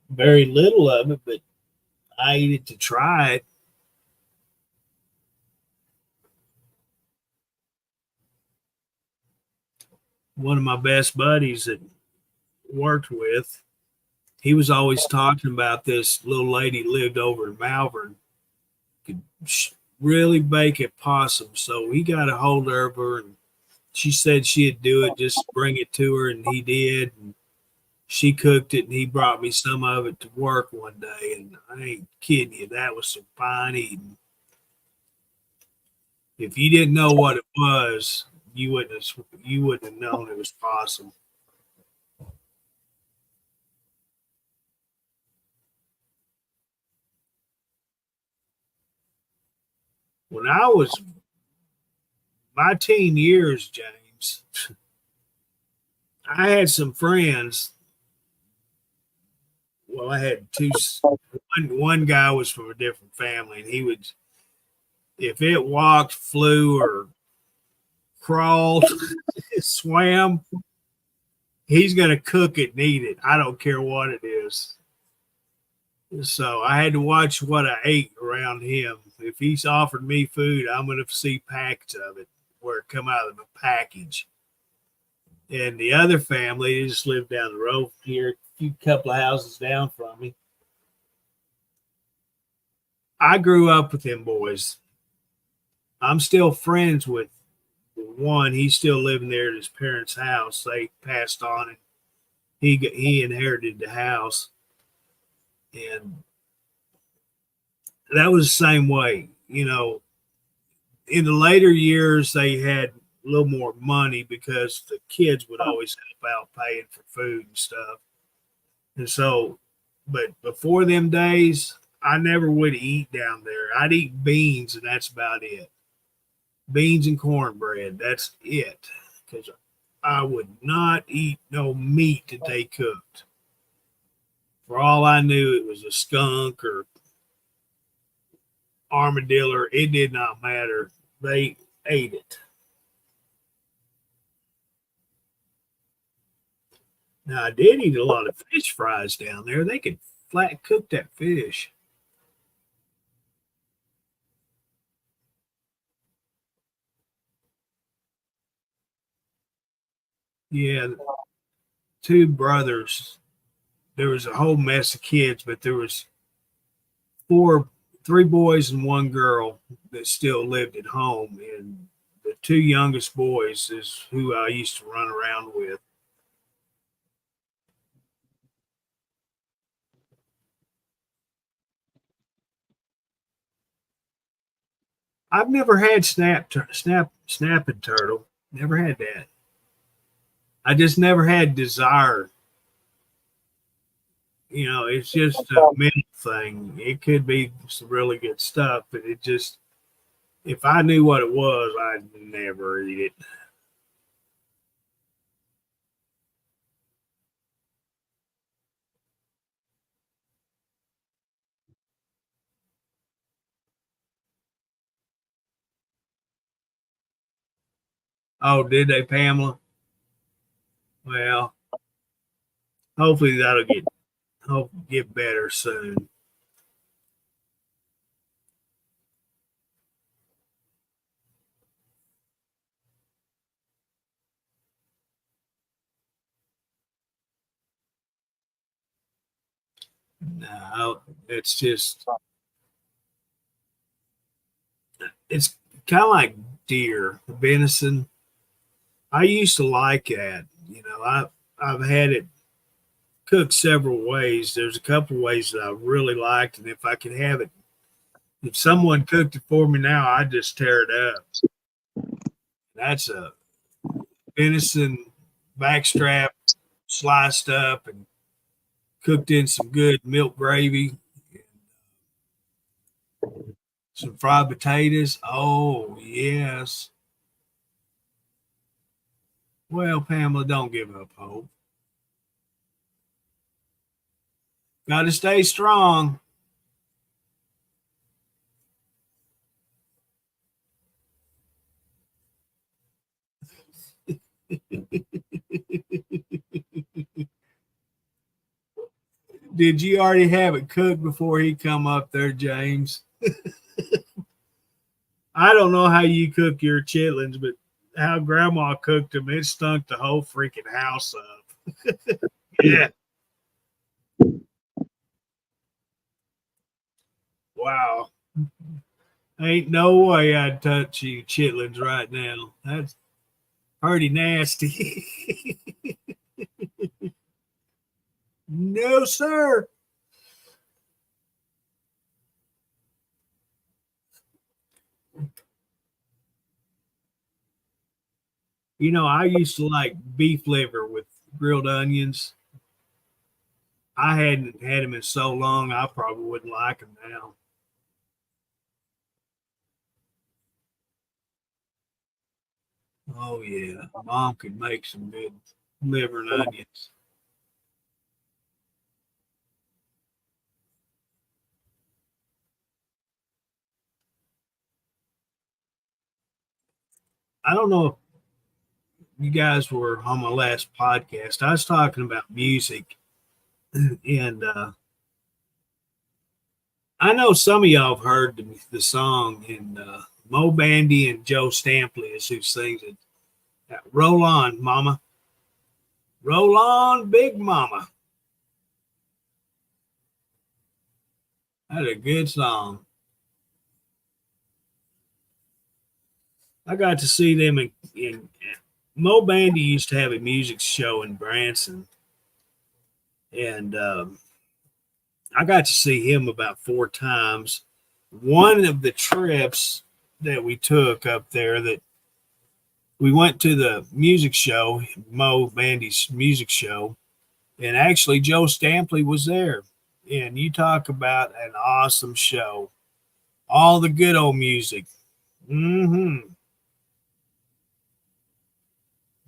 Very little of it, but I ate it to try it. One of my best buddies that worked with, he was always talking about this little lady lived over in Malvern, could really bake a possum. So he got a hold of her, and she said she'd do it, just bring it to her, and he did. And she cooked it, and he brought me some of it to work one day. And I ain't kidding you, that was some fine eating. If you didn't know what it was, you wouldn't have known it was possum. When I was my teen years, James, I had some friends. Well, I had two. One guy was from a different family, and he would, if it walked, flew, or crawled, swam, he's going to cook it and eat it. I don't care what it is. So I had to watch what I ate around him. If he's offered me food, I'm going to see packets of it where it come out of the package. And the other family, they just lived down the road here, a few couple of houses down from me. I grew up with them boys. I'm still friends with one. He's still living there at his parents' house. They passed on, and he inherited the house, and that was the same way. You know, in the later years, they had a little more money because the kids would always help out paying for food and stuff. And so, but before them days, I never would eat down there. I'd eat beans, and that's about it. Beans and cornbread. That's it. Because I would not eat no meat that they cooked. For all I knew, it was a skunk or armadillo. It did not matter. They ate it. Now, I did eat a lot of fish fries down there. They could flat cook that fish. Yeah, two brothers. There was a whole mess of kids, but there was three boys and one girl that still lived at home. And the two youngest boys is who I used to run around with. I've never had snapping turtle. Never had that. I just never had desire. You know, it's just a mental thing. It could be some really good stuff, but it just, if I knew what it was, I'd never eat it. Oh, did they, Pamela? Well, hopefully that'll get better soon. No, it's just, it's kind of like deer, venison. I used to like that. You know, I've had it cooked several ways. There's a couple ways that I really liked, and if I could have it, if someone cooked it for me now, I'd just tear it up. That's a venison backstrap sliced up and cooked in some good milk gravy, some fried potatoes. Oh, yes. Well, Pamela, don't give up hope. Got to stay strong. Did you already have it cooked before he come up there, James? I don't know how you cook your chitlins, but how Grandma cooked them, it stunk the whole freaking house up. Yeah. Wow. Ain't no way I'd touch you chitlins right now. That's pretty nasty. No, sir. You know, I used to like beef liver with grilled onions. I hadn't had them in so long, I probably wouldn't like them now. Oh, yeah. Mom could make some good liver and onions. I don't know if you guys were on my last podcast. I was talking about music, and I know some of y'all have heard the song, and Mo Bandy and Joe Stampley is who sings it. Roll on, Mama. Roll on, Big Mama. That's a good song. I got to see them in Mo Bandy used to have a music show in Branson, and I got to see him about 4 times. One of the trips that we took up there, that we went to the music show, Mo Bandy's music show, and actually Joe Stampley was there. And you talk about an awesome show. All the good old music. Mm-hmm.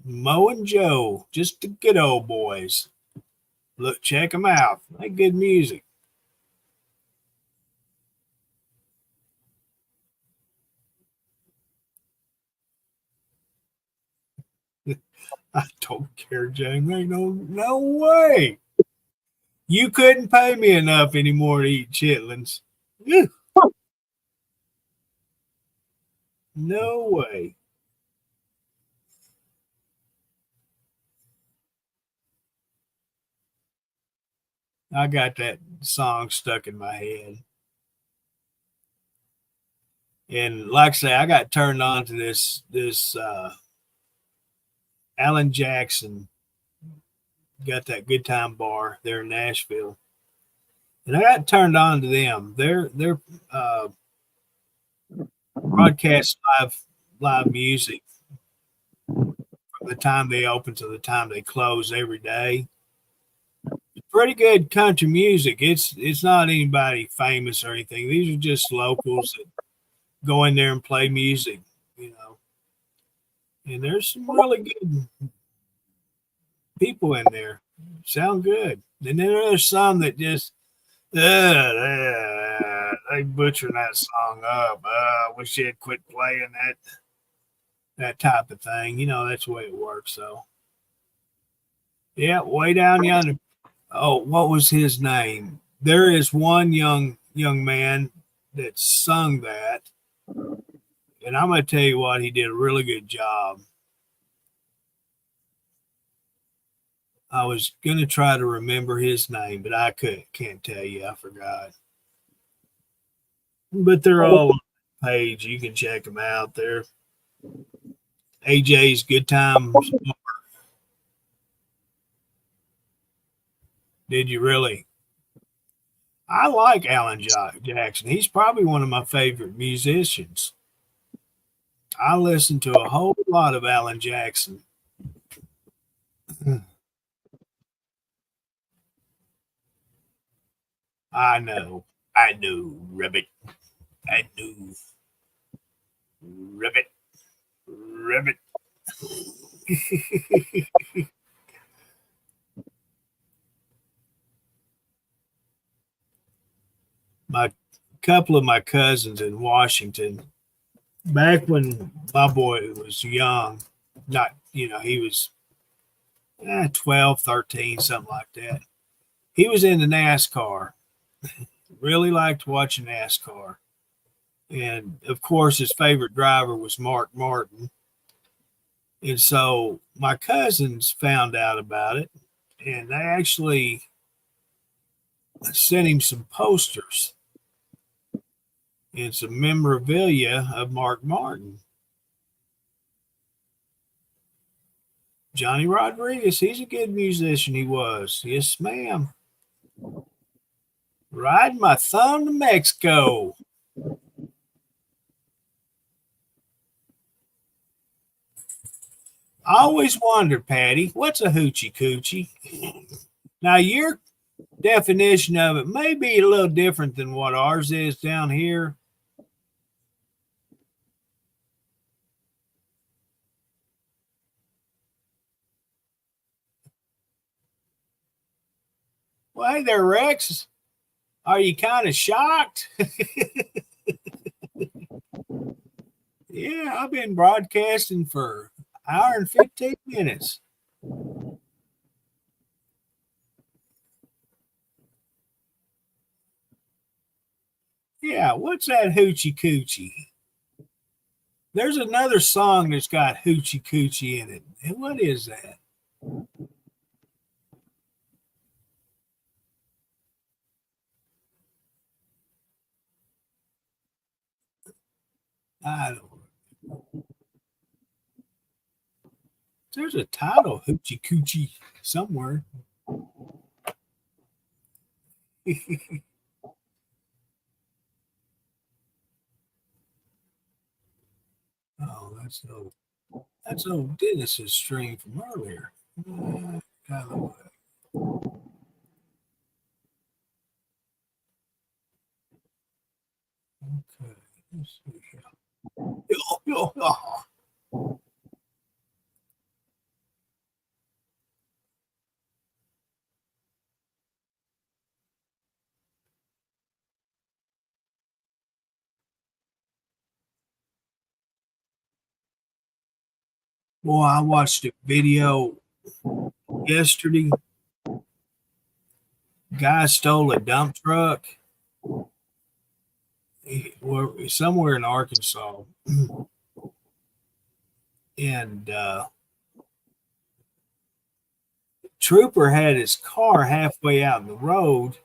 Mo and Joe, just the good old boys. Look, check them out. They good music. I don't care, James. Ain't no way. You couldn't pay me enough anymore to eat chitlins. No way. I got that song stuck in my head. And like I say, I got turned on to this Alan Jackson. Got that Good Time Bar there in Nashville. And I got turned on to them. Their broadcast live music from the time they open to the time they close every day. Pretty good country music. It's not anybody famous or anything. These are just locals that go in there and play music, you know. And there's some really good people in there. Sound good. And then there's some that just they butcher that song up. I wish they'd quit playing that type of thing. You know, that's the way it works. So yeah, way down yonder. Oh, what was his name? There is one young man that sung that, and I'm gonna tell you what, he did a really good job. I was gonna try to remember his name, but I can't tell you. I forgot. But they're all on the page. You can check them out there. AJ's Good Time. Did you really? I like Alan Jackson. He's probably one of my favorite musicians. I listen to a whole lot of Alan Jackson. I know, Ribbit. I knew, Ribbit, Ribbit. My couple of my cousins in Washington, back when my boy was young, not, he was 12, 13, something like that. He was into NASCAR, really liked watching NASCAR. And of course, his favorite driver was Mark Martin. And so my cousins found out about it, and they actually sent him some posters and some memorabilia of Mark Martin. Johnny Rodriguez, he's a good musician. He was. Yes, ma'am. Riding my thumb to Mexico. I always wondered, Patty, what's a hoochie coochie? Now, your definition of it may be a little different than what ours is down here. Well, hey there, Rex. Are you kind of shocked? Yeah, I've been broadcasting for an hour and 15 minutes. Yeah, what's that hoochie coochie? There's another song that's got hoochie coochie in it. And what is that? I don't. There's a title, Hoochie Coochie, somewhere. Oh, that's old Dennis's stream from earlier. Kind of okay. Let's see here. Boy, I watched a video yesterday. Guy stole a dump truck somewhere in Arkansas, and trooper had his car halfway out in the road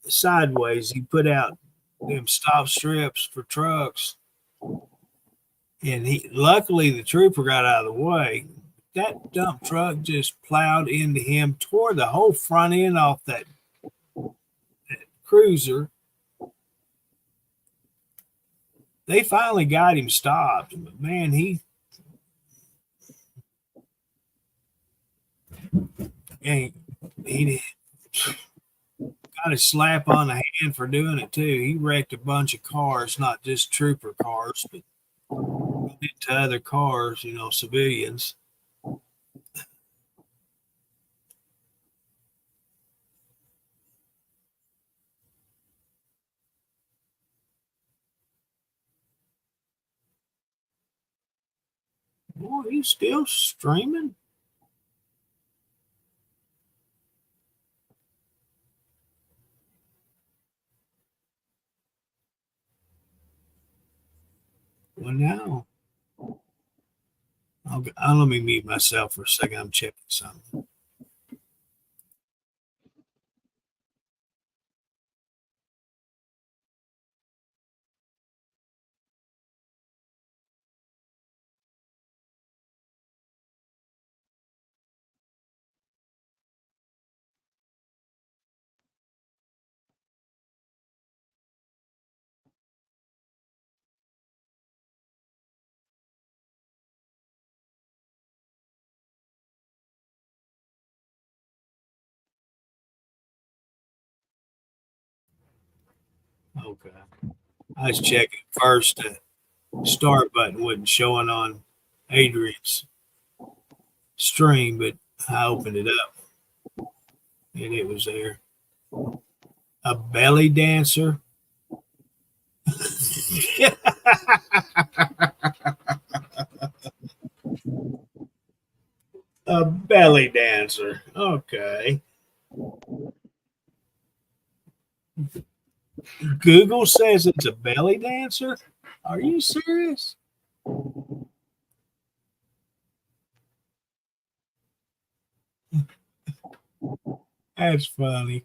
sideways. He put out them stop strips for trucks, and luckily the trooper got out of the way. That dump truck just plowed into him, tore the whole front end off that cruiser. They finally got him stopped, but man, he got a slap on the hand for doing it too. He wrecked a bunch of cars, not just trooper cars, but into other cars, civilians. Boy, he's still streaming. Well, now, let me mute myself for a second. I'm checking something. Okay. I was checking first. The start button wasn't showing on Adrian's stream, but I opened it up and it was there. A belly dancer. A belly dancer. Okay. Google says it's a belly dancer. Are you serious? That's funny.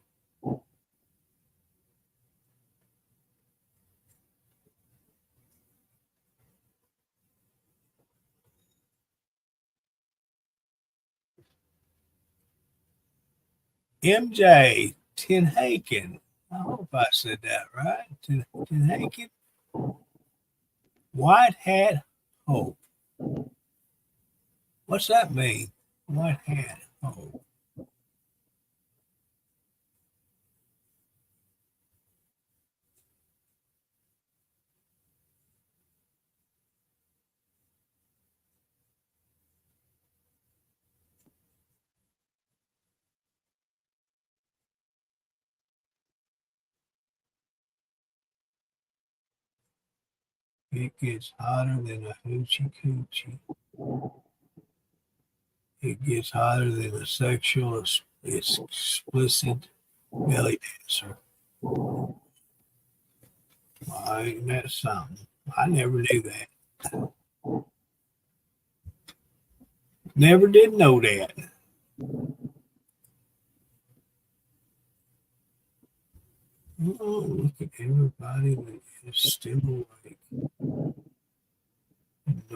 MJ Tenhaken. I hope I said that right. Tenhaken. White Hat Hope. What's that mean? White Hat Hope. It gets hotter than a hoochie coochie. It gets hotter than a sexual explicit belly dancer. Well, ain't that something? I never knew that. Never did know that. Oh, look at everybody that is still awake.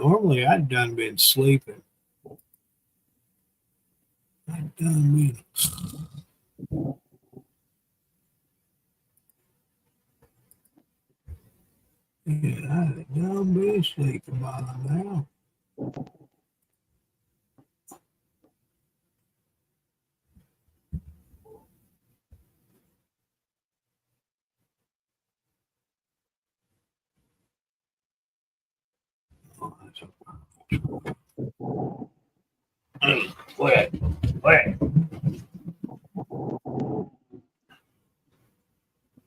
Normally, I'd done been sleeping. I'd done been. Yeah, I'd done been sleeping by now. Wet.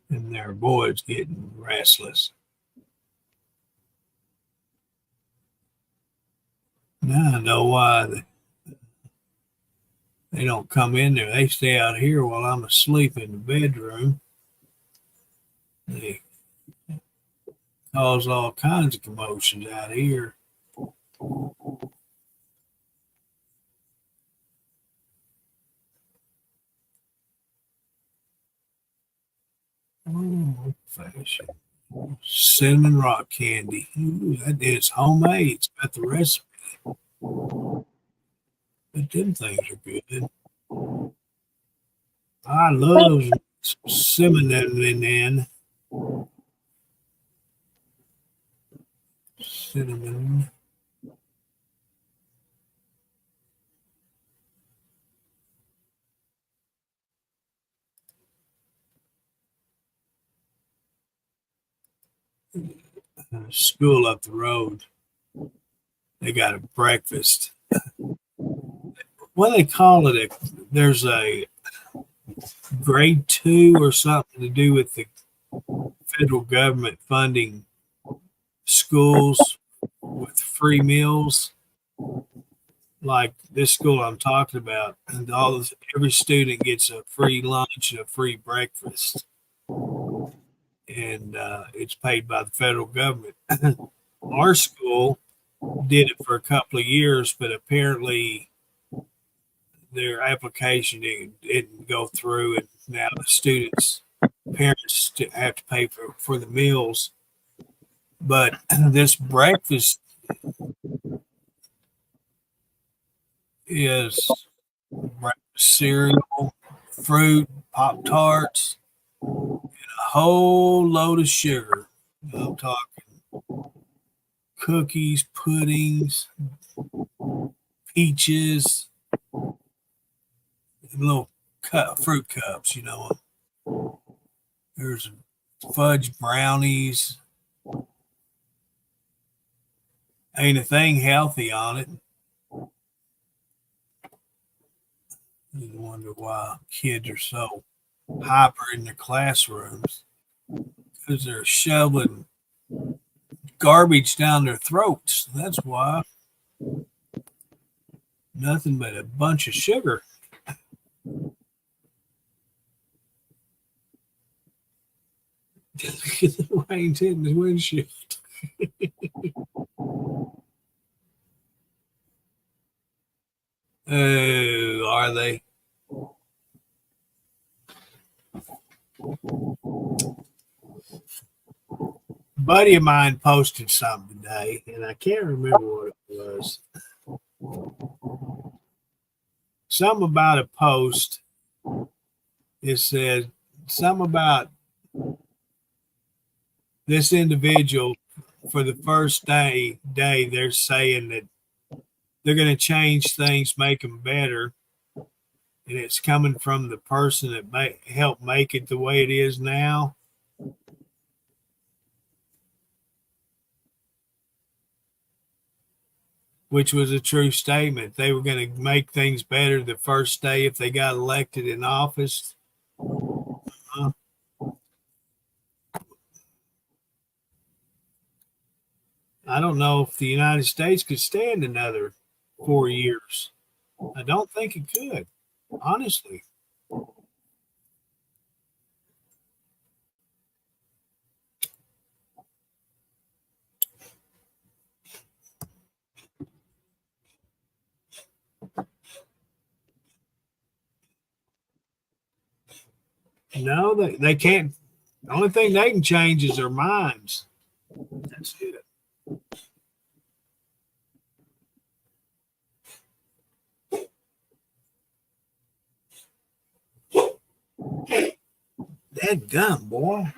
And their boys getting restless. Now I know why they don't come in there. They stay out here while I'm asleep in the bedroom. They cause all kinds of commotions out here. Oh, fashion. Cinnamon rock candy. Ooh, that is homemade. It's got the recipe. But them things are good. I love cinnamon. Cinnamon. School up the road. They got a breakfast. What do they call it? There's a grade 2 or something to do with the federal government funding schools with free meals. Like this school I'm talking about, and every student gets a free lunch and a free breakfast, and it's paid by the federal government. Our school did it for a couple of years, but apparently their application didn't go through, and now the students' parents have to pay for the meals. But this breakfast is cereal, fruit, Pop Tarts, and a whole load of sugar. I'm talking cookies, puddings, peaches, little fruit cups, There's fudge brownies. Ain't a thing healthy on it. You wonder why kids are so hyper in their classrooms, because they're shoving garbage down their throats. That's why. Nothing but a bunch of sugar. The rain's hitting the windshield. Oh, are they? A buddy of mine posted something today, and I can't remember what it was. Something about a post. It said something about this individual. For the first day, they're saying that they're going to change things, make them better, and it's coming from the person that helped make it the way it is now. Which was a true statement. They were going to make things better the first day if they got elected in office. I don't know if the United States could stand another 4 years. I don't think it could, honestly. No, they can't. The only thing they can change is their minds. That's it. That gum, boy.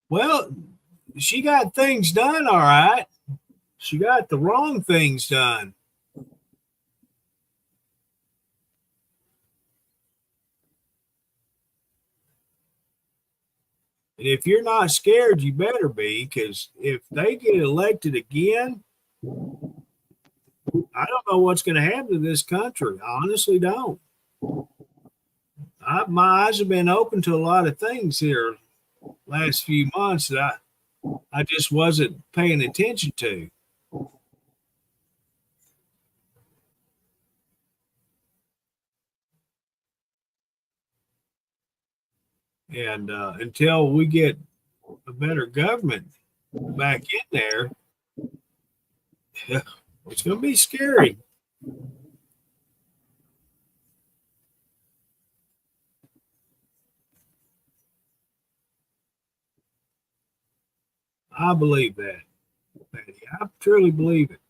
Well, she got things done, all right. She got the wrong things done. And if you're not scared, you better be, because if they get elected again, I don't know what's going to happen to this country. I honestly don't. My eyes have been open to a lot of things here last few months that I just wasn't paying attention to. And until we get a better government back in there, it's going to be scary. I believe that, Patty. I truly believe it.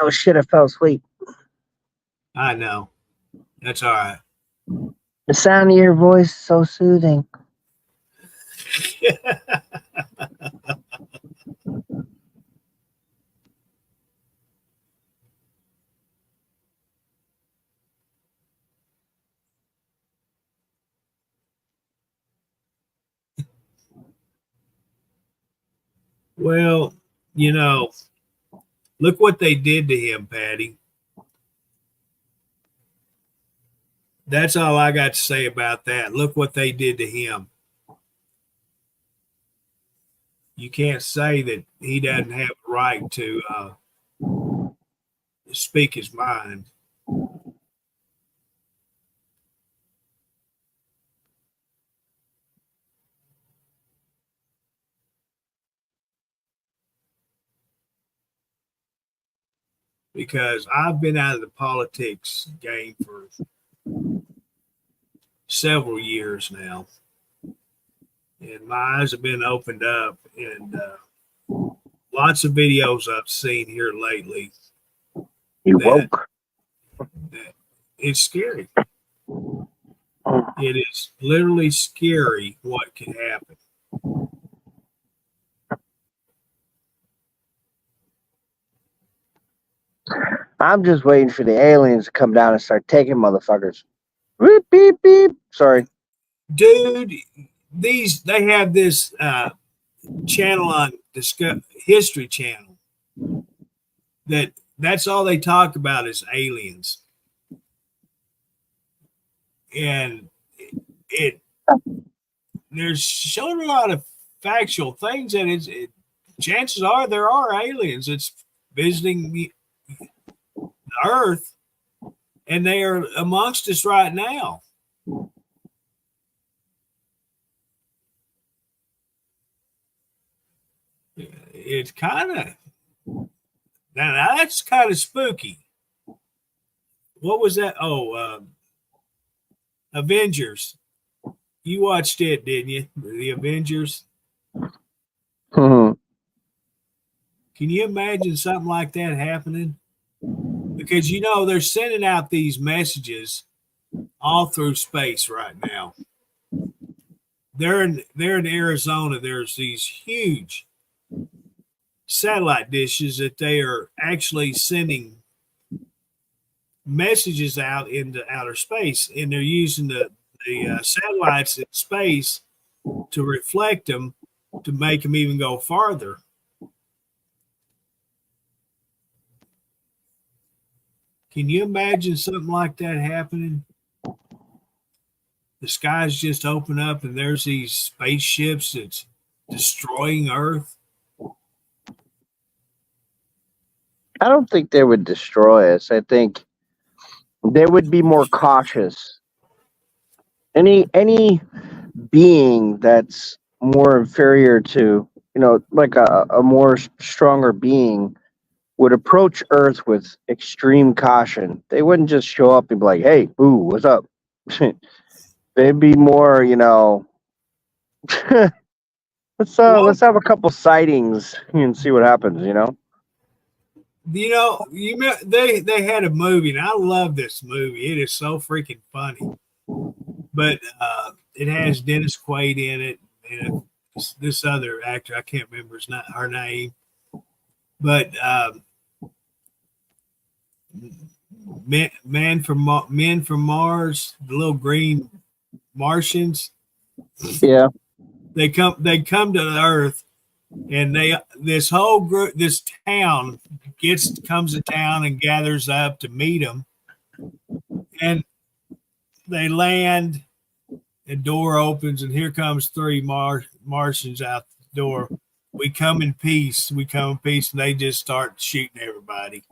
Oh shit! I fell asleep. I know. That's all right. The sound of your voice is so soothing. Well, look what they did to him, Patty. That's all I got to say about that. Look what they did to him. You can't say that he doesn't have a right to speak his mind. Because I've been out of the politics game for several years now, and my eyes have been opened up, and lots of videos I've seen here lately. You woke. It's scary. It is literally scary what can happen. I'm just waiting for the aliens to come down and start taking motherfuckers. Beep, beep, beep. Sorry. Dude, they have this channel on History Channel that's all they talk about is aliens. And there's shown a lot of factual things, and chances are there are aliens that's visiting the Earth, and they are amongst us right now. It's kind of now that's kind of spooky. What was that? Oh, Avengers. You watched it, didn't you? The Avengers. Mm-hmm. Can you imagine something like that happening? Because they're sending out these messages all through space right now. They're in Arizona. There's these huge satellite dishes that they are actually sending messages out into outer space, and they're using the satellites in space to reflect them to make them even go farther. Can you imagine something like that happening? The skies just open up and there's these spaceships that's destroying Earth. I don't think they would destroy us. I think they would be more cautious. Any being that's more inferior to, like a more stronger being would approach Earth with extreme caution. They wouldn't just show up and be like, "Hey, boo, what's up?" They'd be more, let's have a couple sightings and see what happens. They had a movie, and I love this movie. It is so freaking funny. But it has Dennis Quaid in it, and this other actor, I can't remember her name. But Men from Mars, the little green Martians. Yeah, they come to Earth, and this whole group, this town comes to town and gathers up to meet them, and they land. The door opens, and here comes three Martians out the door. We come in peace. We come in peace, and they just start shooting everybody.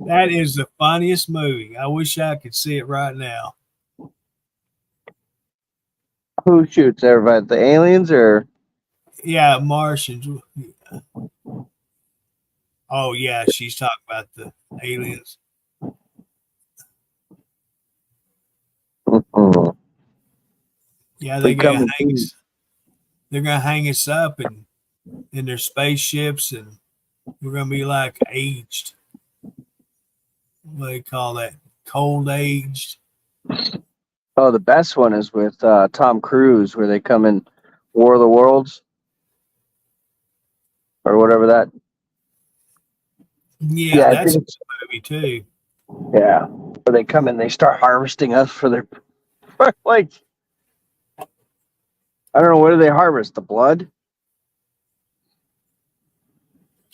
That is the funniest movie. I wish I could see it right now. Who shoots everybody? The aliens or? Yeah, Martians. Oh, yeah, she's talking about the aliens. Mm-hmm. Yeah, they're gonna hang us up in their spaceships, and we're gonna be like aged. What do they call that? Cold aged. Oh, the best one is with Tom Cruise, where they come in War of the Worlds or whatever that. Yeah, that's a good movie too. Yeah, where they come in, they start harvesting us for their like. I don't know, what do they harvest? The blood?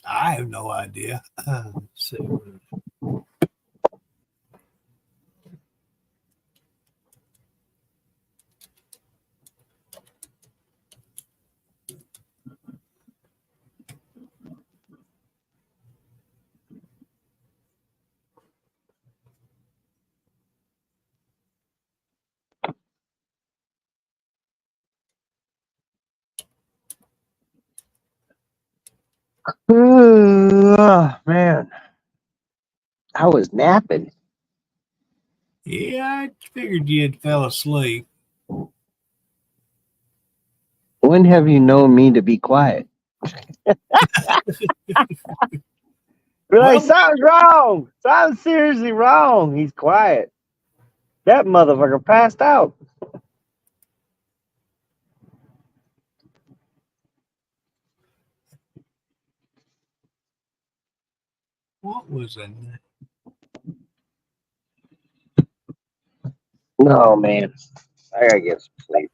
I have no idea. Let's see. Oh, man. I was napping. Yeah, I figured you'd fell asleep. When have you known me to be quiet? Like, something's wrong. Something's seriously wrong. He's quiet. That motherfucker passed out. What was that? No, man. I gotta get some sleep.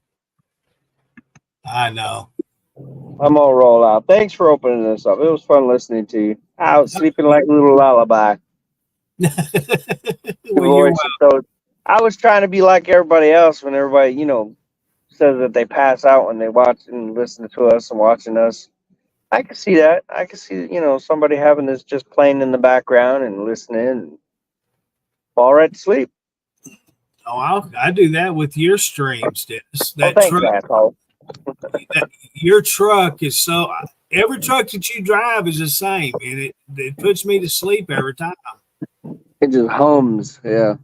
I know. I'm all roll out. Thanks for opening this up. It was fun listening to you. Out sleeping like a little lullaby. Well, so I was trying to be like everybody else when everybody, says that they pass out when they watch and listen to us and watching us. I can see that. I can see, somebody having this just playing in the background and listening and fall right to sleep. Oh, I do that with your streams, Dennis. Your truck is so. Every truck that you drive is the same, and it puts me to sleep every time. It just hums, yeah.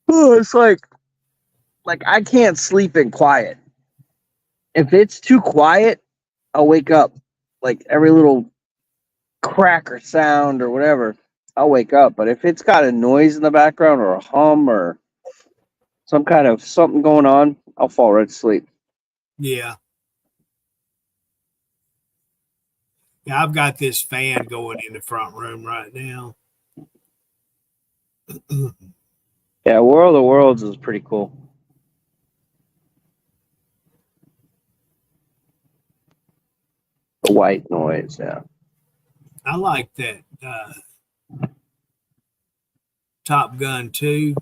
Oh, it's like I can't sleep in quiet. If it's too quiet, I'll wake up. Like every little crack or sound or whatever, I'll wake up. But if it's got a noise in the background or a hum or some kind of something going on, I'll fall right to sleep. Yeah. Yeah, I've got this fan going in the front room right now. Yeah, War of the Worlds is pretty cool. The white noise, yeah. I like that Top Gun 2.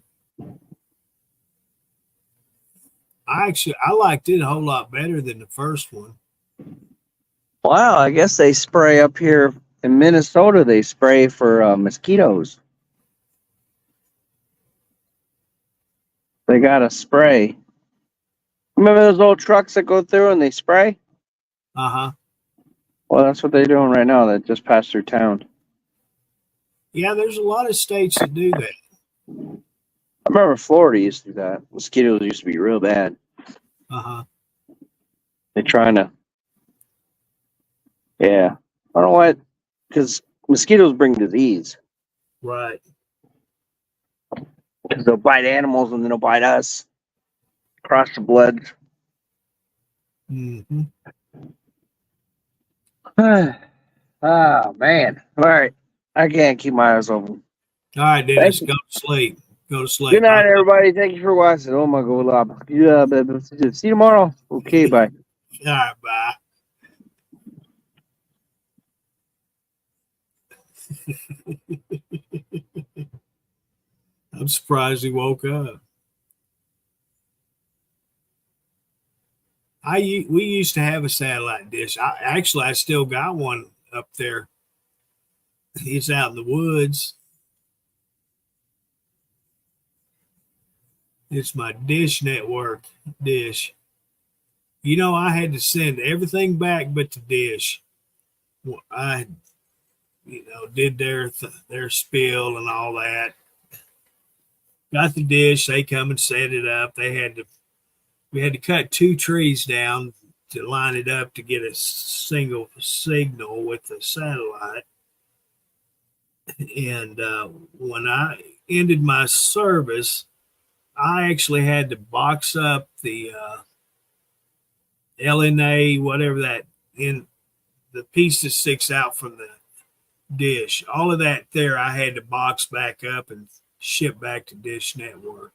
I liked it a whole lot better than the first one. Wow, I guess they spray up here in Minnesota. They spray for mosquitoes. They got a spray. Remember those old trucks that go through and they spray? Uh-huh. Well, that's what they're doing right now. That just passed through town. Yeah, there's a lot of states that do that. I remember Florida used to do that. Mosquitoes used to be real bad. Uh-huh. They're trying to. Yeah. I don't know why. Because mosquitoes bring disease. Right. Because they'll bite animals and then they'll bite us. Cross the blood. Mm-hmm. Oh, man. All right. I can't keep my eyes open. All right, Dennis, go to sleep. Go to sleep. Good night, everybody. Thank you for watching. Oh, my God. Yeah, see you tomorrow. Okay, bye. All right, bye. I'm surprised he woke up. We used to have a satellite dish. I still got one up there. It's out in the woods. It's my Dish Network dish. You know, I had to send everything back but the dish. I, did their spiel and all that. Got the dish. They come and set it up. We had to cut 2 trees down to line it up to get a single signal with the satellite. And when I ended my service, I actually had to box up the LNA, whatever that in the piece that sticks out from the dish. All of that there, I had to box back up and ship back to Dish Network.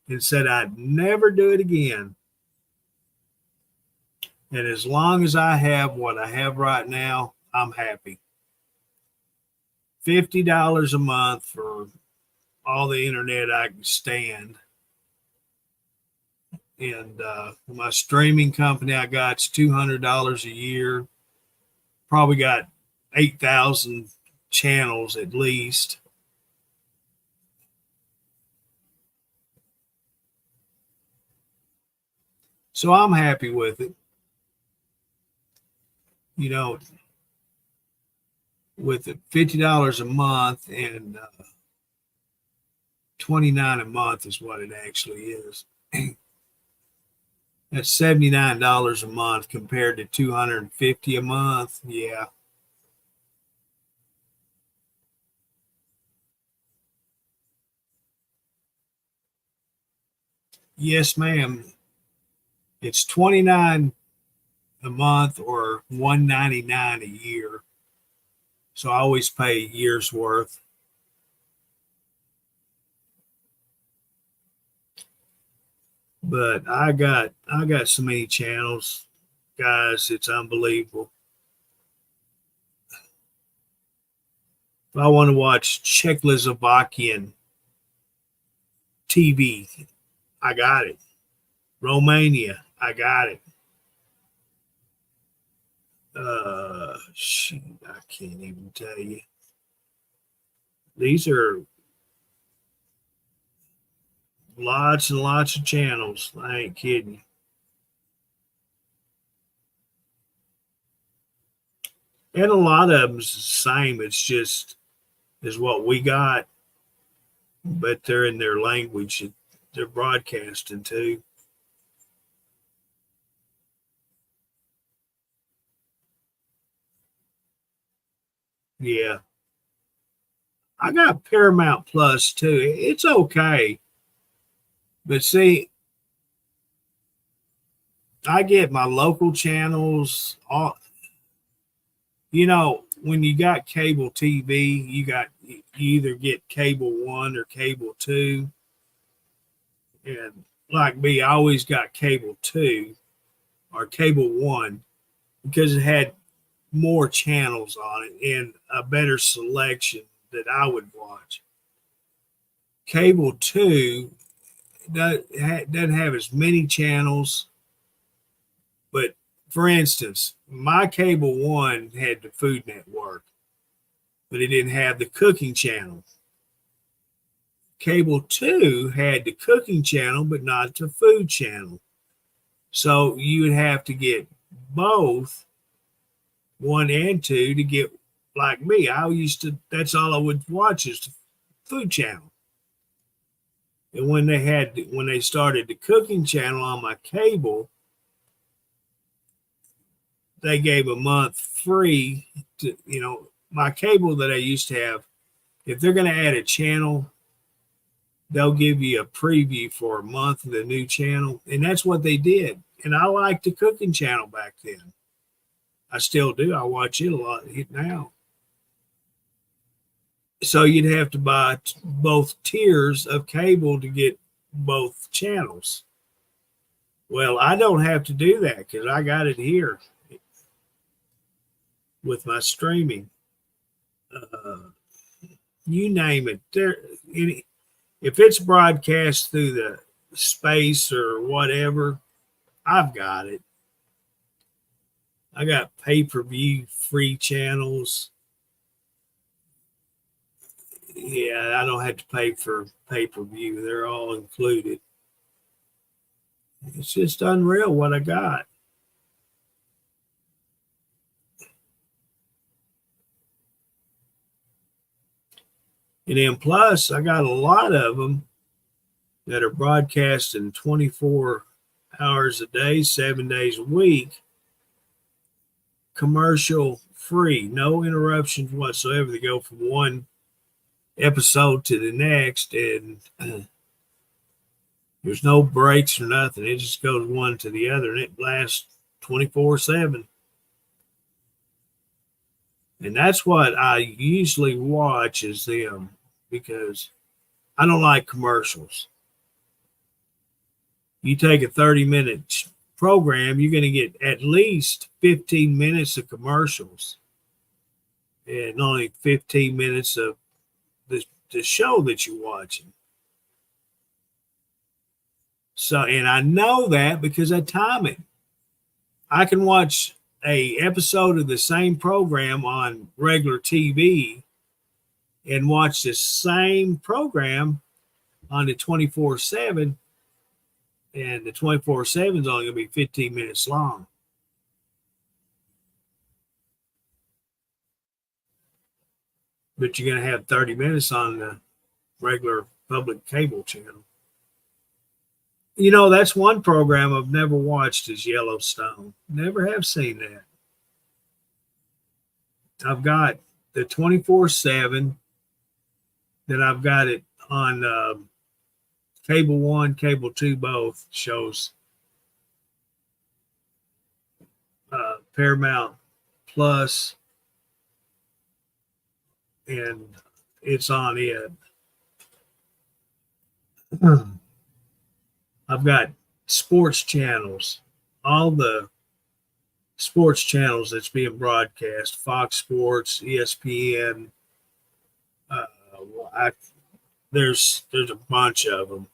And said I'd never do it again. And as long as I have what I have right now, I'm happy. $50 a month for all the internet I can stand. And my streaming company I got's $200 a year. Probably got 8,000 channels at least. So I'm happy with it. With it $50 a month and $29 a month is what it actually is. That's $79 a month compared to $250 a month. Yeah. Yes, ma'am. It's $29 a month or $199 a year. So I always pay a year's worth. But I got so many channels, guys, it's unbelievable. If I want to watch Czechoslovakian TV, I got it. Romania, I got it. Shoot, I can't even tell you. These are lots and lots of channels. I ain't kidding. And a lot of them's the same. It's just is what we got, but they're in their language. They're broadcasting too. Yeah. I got Paramount Plus too. It's okay. But see, I get my local channels. When you got cable TV, you either get cable 1 or cable 2. And like me, I always got cable 2 or cable 1 because it had more channels on it and a better selection that I would watch. Cable 2 doesn't have as many channels, but for instance, my cable 1 had the Food Network, but it didn't have the cooking channel. Cable 2 had the cooking channel, but not the food channel. So you would have to get both 1 and 2 to get, like me. That's all I would watch is the food channel. And when they started the cooking channel on my cable, they gave a month free to, my cable that I used to have. If they're going to add a channel, they'll give you a preview for a month of the new channel. And that's what they did. And I liked the cooking channel back then. I still do. I watch it a lot now. So you'd have to buy both tiers of cable to get both channels. Well, I don't have to do that because I got it here with my streaming. You name it. If it's broadcast through the space or whatever, I've got it. I got pay-per-view free channels. Yeah, I don't have to pay for pay-per-view. They're all included. It's just unreal what I got. And then plus, I got a lot of them that are broadcasting 24 hours a day, 7 days a week, commercial free, no interruptions whatsoever. They go from one episode to the next, and there's no breaks or nothing. It just goes one to the other, and it lasts 24/7. And that's what I usually watch is them because I don't like commercials. You take a 30-minute program, you're going to get at least 15 minutes of commercials and only 15 minutes of the show that you're watching. So, and I know that because I time it. I can watch a episode of the same program on regular TV and watch the same program on the 24/7, and the 24/7 is only going to be 15 minutes long. But you're going to have 30 minutes on the regular public cable channel. That's one program I've never watched is Yellowstone. Never have seen that. I've got the 24/7, then I've got it on cable 1, cable 2, both shows. Paramount Plus, and it's on it. I've got sports channels, all the sports channels that's being broadcast, Fox Sports, ESPN. There's a bunch of them.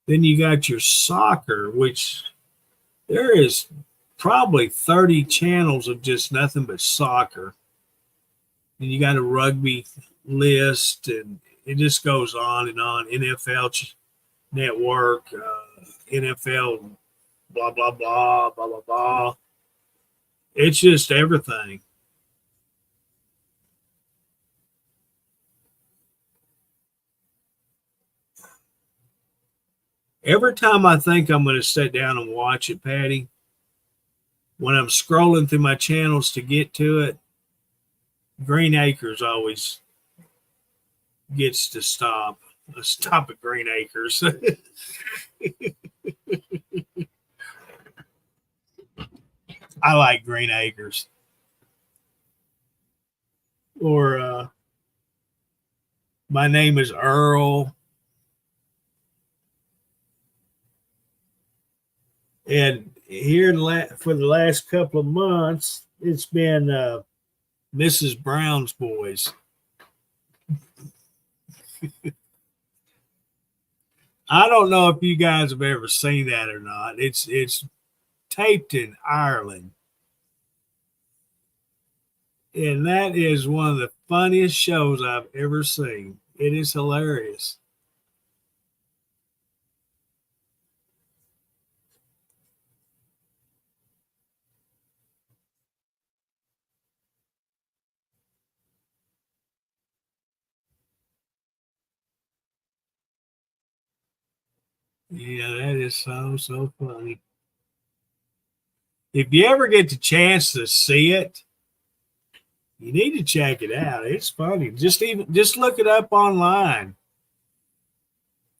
Then you got your soccer, which there is probably 30 channels of just nothing but soccer. And you got a rugby list, and it just goes on and on. NFL Network, NFL, blah, blah, blah, blah, blah, blah. It's just everything. Every time I think I'm going to sit down and watch it, Patty, when I'm scrolling through my channels to get to it, Green Acres always gets to stop. Let's stop at Green Acres. I like Green Acres. Or My name is Earl. And here for the last couple of months, it's been Mrs. Brown's Boys. I don't know if you guys have ever seen that or not. It's taped in Ireland. And that is one of the funniest shows I've ever seen. It is hilarious. Yeah, that is so funny. If you ever get the chance to see it, you need to check it out. It's funny. Just look it up online.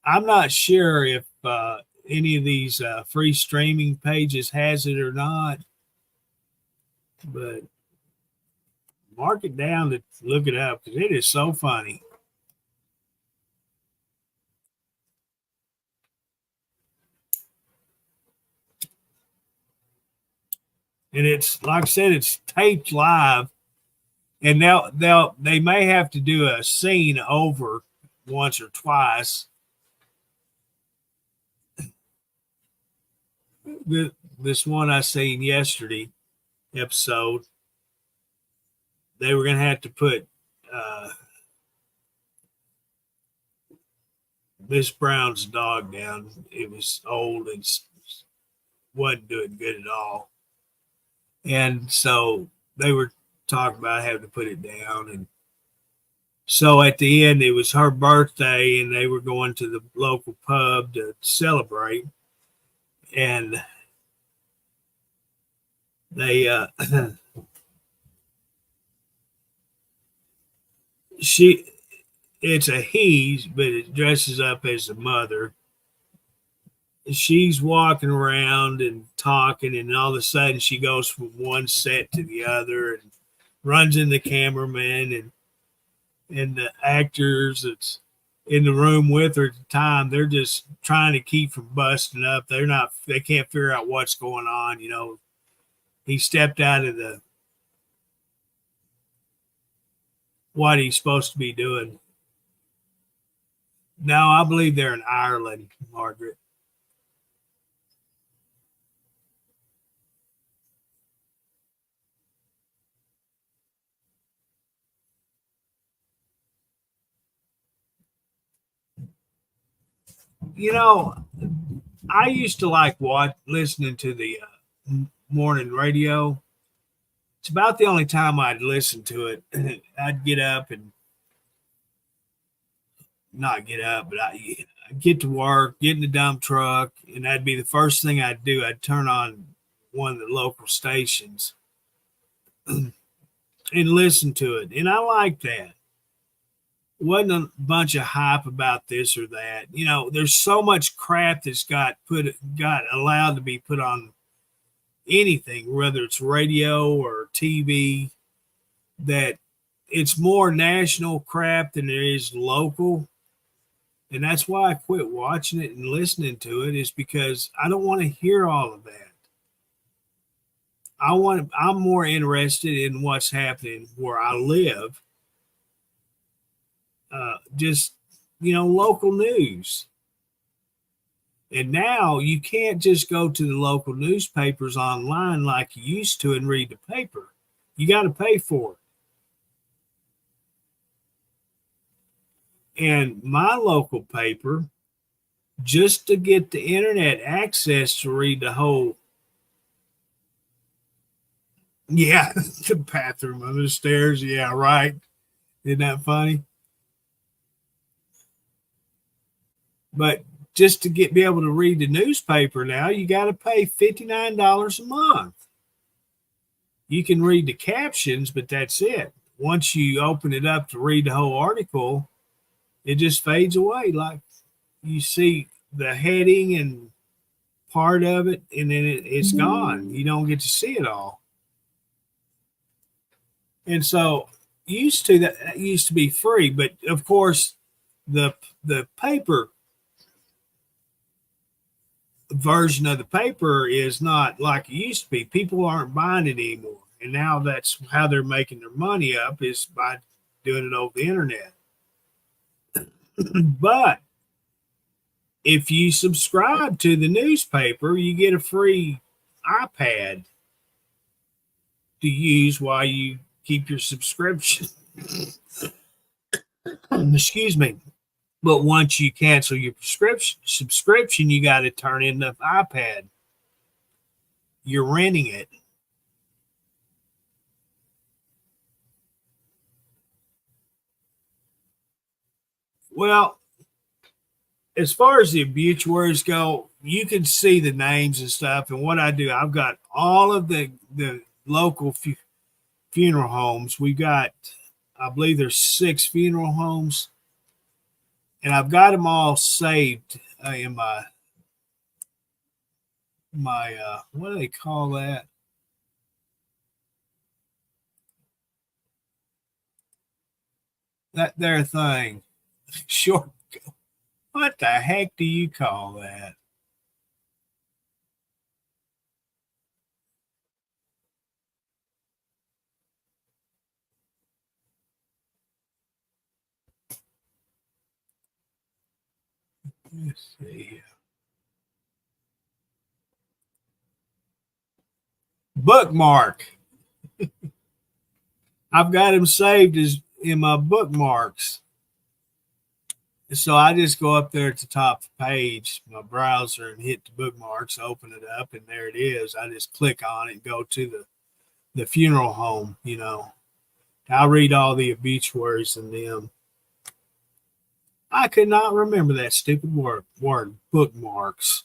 I'm not sure if any of these free streaming pages has it or not, but mark it down to look it up because it is so funny. And it's like I said, it's taped live, and they may have to do a scene over once or twice. This one I seen yesterday episode, they were going to have to put Miss Brown's dog down. It was old and wasn't doing good at all. And so they were talking about having to put it down. And so at the end, it was her birthday, and they were going to the local pub to celebrate. And they, it's a he, but it dresses up as the mother. She's walking around and talking, and all of a sudden she goes from one set to the other and runs in the cameraman and the actors that's in the room with her at the time. They're just trying to keep from busting up. They can't figure out what's going on. You know, he stepped out of what he's supposed to be doing. No, I believe they're in Ireland, Margaret. You know, I used to like listening to the morning radio. It's about the only time I'd listen to it. I'd get up and not get up, but I'd get to work, get in the dump truck, and that'd be the first thing I'd do. I'd turn on one of the local stations and listen to it. And I like that. Wasn't a bunch of hype about this or that. You know, there's so much crap that's got allowed to be put on anything, whether it's radio or TV, that it's more national crap than it is local. And that's why I quit watching it and listening to it, is because I don't want to hear all of that. I'm more interested in what's happening where I live. Just, local news. And now you can't just go to the local newspapers online like you used to and read the paper. You got to pay for it. And my local paper, just to get the internet access to read the whole, the bathroom under the stairs. Yeah, right. Isn't that funny? But just to be able to read the newspaper now, you got to pay $59 a month. You can read the captions, but that's it. Once you open it up to read the whole article, it just fades away. Like you see the heading and part of it, and then it's gone. You don't get to see it all. And so used to that used to be free, but of course the paper version of the paper is not like it used to be. People aren't buying it anymore, and now that's how they're making their money up, is by doing it over the internet. But if you subscribe to the newspaper, you get a free iPad to use while you keep your subscription. Excuse me. But once you cancel your subscription, you got to turn in the iPad. You're renting it. Well, as far as the obituaries go, you can see the names and stuff. And what I do, I've got all of the local funeral homes. We've got, I believe there's 6 funeral homes, and I've got them all saved in my what do they call that? That there thing. Short. What the heck do you call that? Let's see here. Bookmark. I've got them saved as in my bookmarks. So I just go up there at the top of the page, my browser, and hit the bookmarks, open it up, and there it is. I just click on it and go to the funeral home, you know. I read all the obituaries in them. I could not remember that stupid word, bookmarks.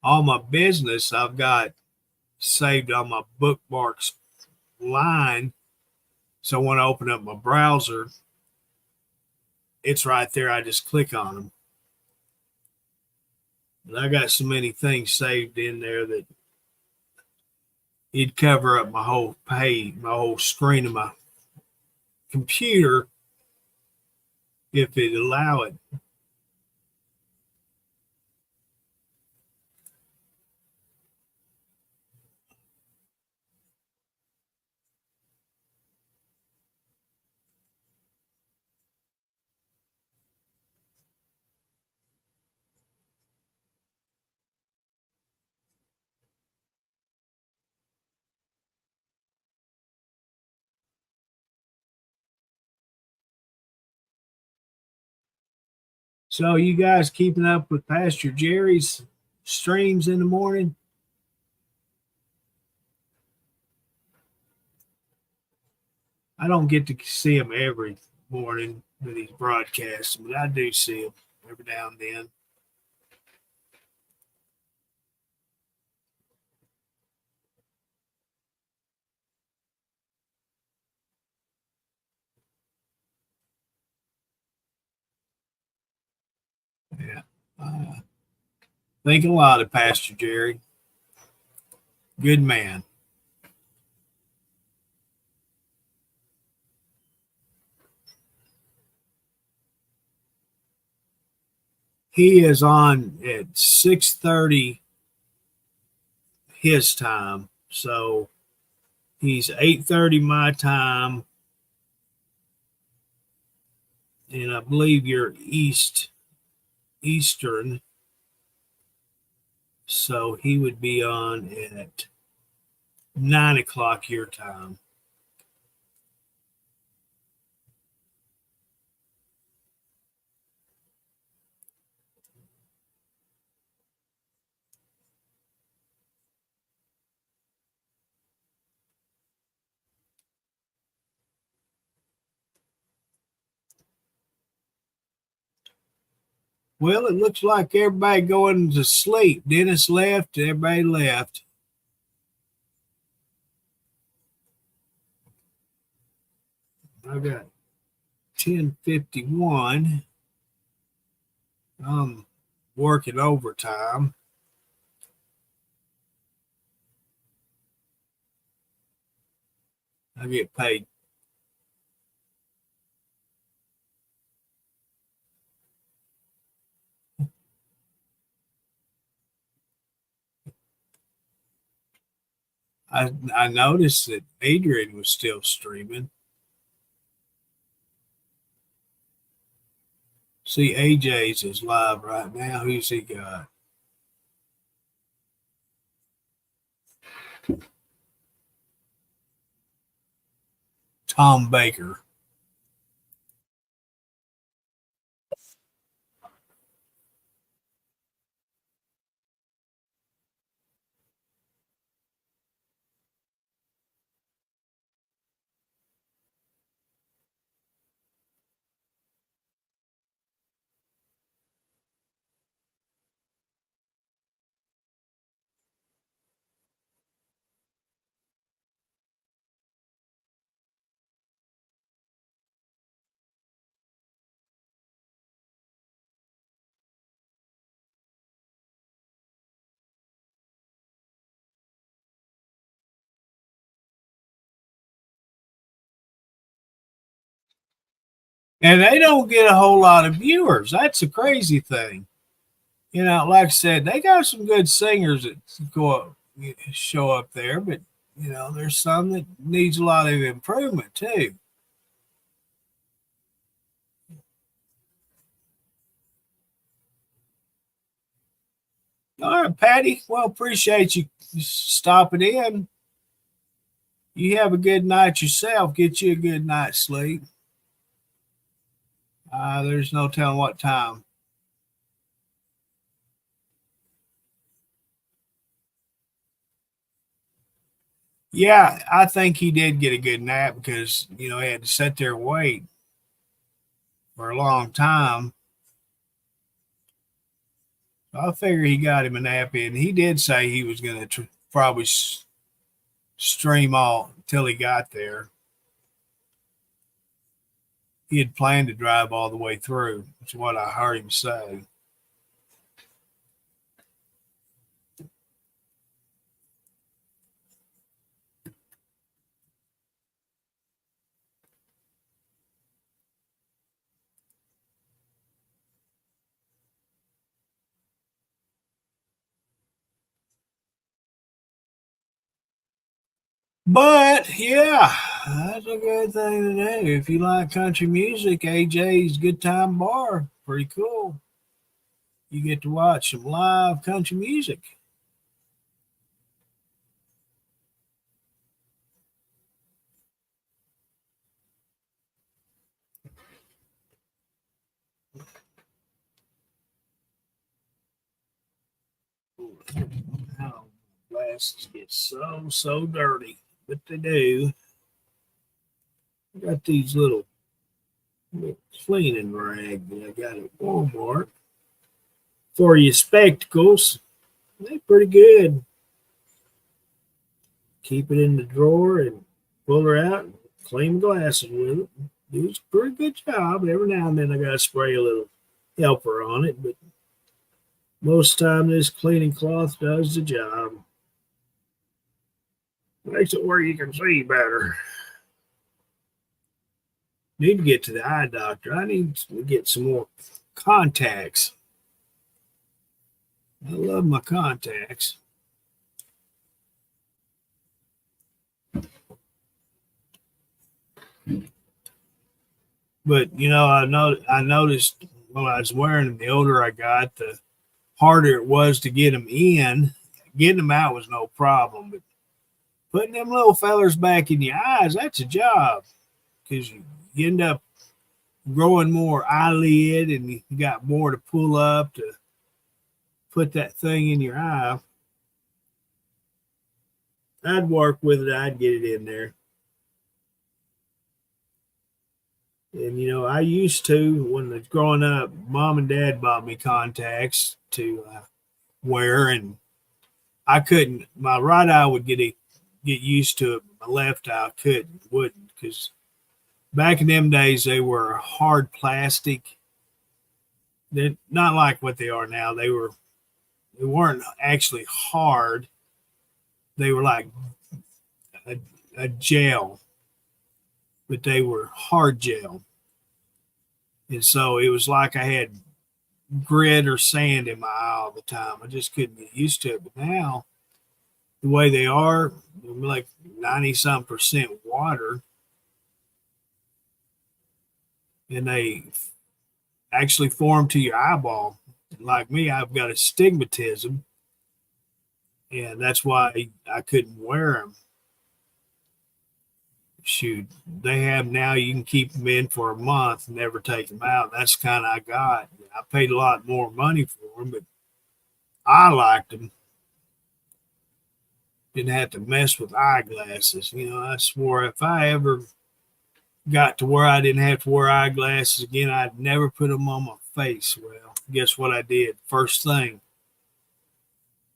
All my business I've got saved on my bookmarks line. So when I open up my browser, it's right there. I just click on them. But I got so many things saved in there that it'd cover up my whole page, my whole screen of my computer if it'd allow it. So you guys keeping up with Pastor Jerry's streams in the morning? I don't get to see him every morning that he's broadcasting, but I do see him every now and then. Yeah. Think a lot of Pastor Jerry. Good man. He is on at 6:30 his time. So he's 8:30 my time. And I believe you're Eastern. So he would be on at 9 o'clock your time. Well, it looks like everybody going to sleep. Dennis left, everybody left. I got 10:51. I'm working overtime. I get paid. I noticed that Adrian was still streaming. See, AJ's is live right now. Who's he got? Tom Baker. And they don't get a whole lot of viewers. That's a crazy thing. You know, like I said, they got some good singers that go up, show up there, but you know, there's some that needs a lot of improvement too. All right, Patty. Well, appreciate you stopping in. You have a good night yourself. Get you a good night's sleep. There's no telling what time. Yeah, I think he did get a good nap because, you know, he had to sit there and wait for a long time. I figure he got him a nap in. He did say he was going to probably stream all till he got there. He had planned to drive all the way through. That's what I heard him say. But yeah, that's a good thing to do. If you like country music, AJ's Good Time Bar, pretty cool. You get to watch some live country music. Oh, glasses get so dirty, but they do. I got these little cleaning rag that I got at Walmart for your spectacles. They're pretty good. Keep it in the drawer and pull her out and clean glasses with it. Does a pretty good job. Every now and then I gotta spray a little helper on it, but most of the time this cleaning cloth does the job. Makes it where you can see better. Need to get to the eye doctor. I need to get some more contacts. I love my contacts. But you know, I noticed when I was wearing them, the older I got, the harder it was to get them in. Getting them out was no problem, but putting them little fellers back in your eyes, that's a job. Because you end up growing more eyelid and you got more to pull up to put that thing in your eye. I'd work with it. I'd get it in there. And, you know, I used to, when I was growing up, mom and dad bought me contacts to wear, and I couldn't. My right eye would get used to it, but my left eye wouldn't, because Back in them days, they were hard plastic. They're not like what they are now. They weren't actually hard. They were like a gel, but they were hard gel. And so it was like I had grit or sand in my eye all the time. I just couldn't get used to it. But now, the way they are, like 90-some% water, and they actually form to your eyeball. Like me, I've got astigmatism, and that's why I couldn't wear them. Shoot, they have now, you can keep them in for a month and never take them out. That's the kind I got. I paid a lot more money for them, but I liked them. Didn't have to mess with eyeglasses. You know, I swore if I ever got to where I didn't have to wear eyeglasses again, I'd never put them on my face. Well, guess what I did? First thing,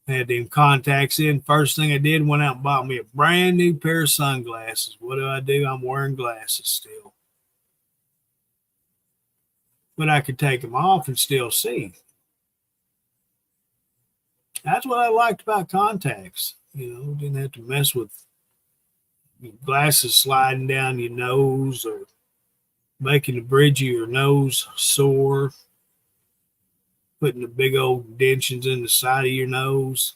I had them contacts in. First thing I did, went out and bought me a brand new pair of sunglasses. What do? I'm wearing glasses still. But I could take them off and still see. That's what I liked about contacts. You know, didn't have to mess with your glasses sliding down your nose or making the bridge of your nose sore, putting the big old dentures in the side of your nose.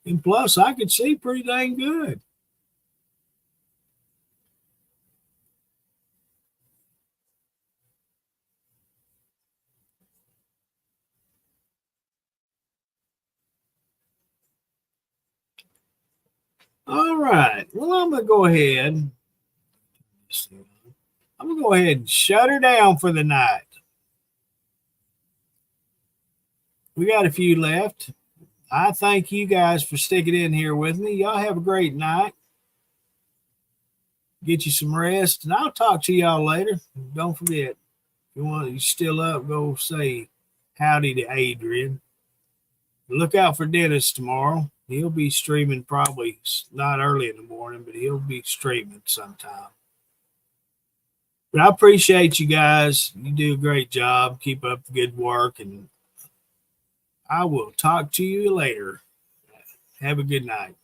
And plus, I could see pretty dang good. All right. Well, I'm going to go ahead. I'm going to go ahead and shut her down for the night. We got a few left. I thank you guys for sticking in here with me. Y'all have a great night. Get you some rest, and I'll talk to y'all later. Don't forget, if you're still up, go say howdy to Adrian. Look out for Dennis tomorrow. He'll be streaming probably not early in the morning, but he'll be streaming sometime. But I appreciate you guys. You do a great job. Keep up the good work, and I will talk to you later. Have a good night.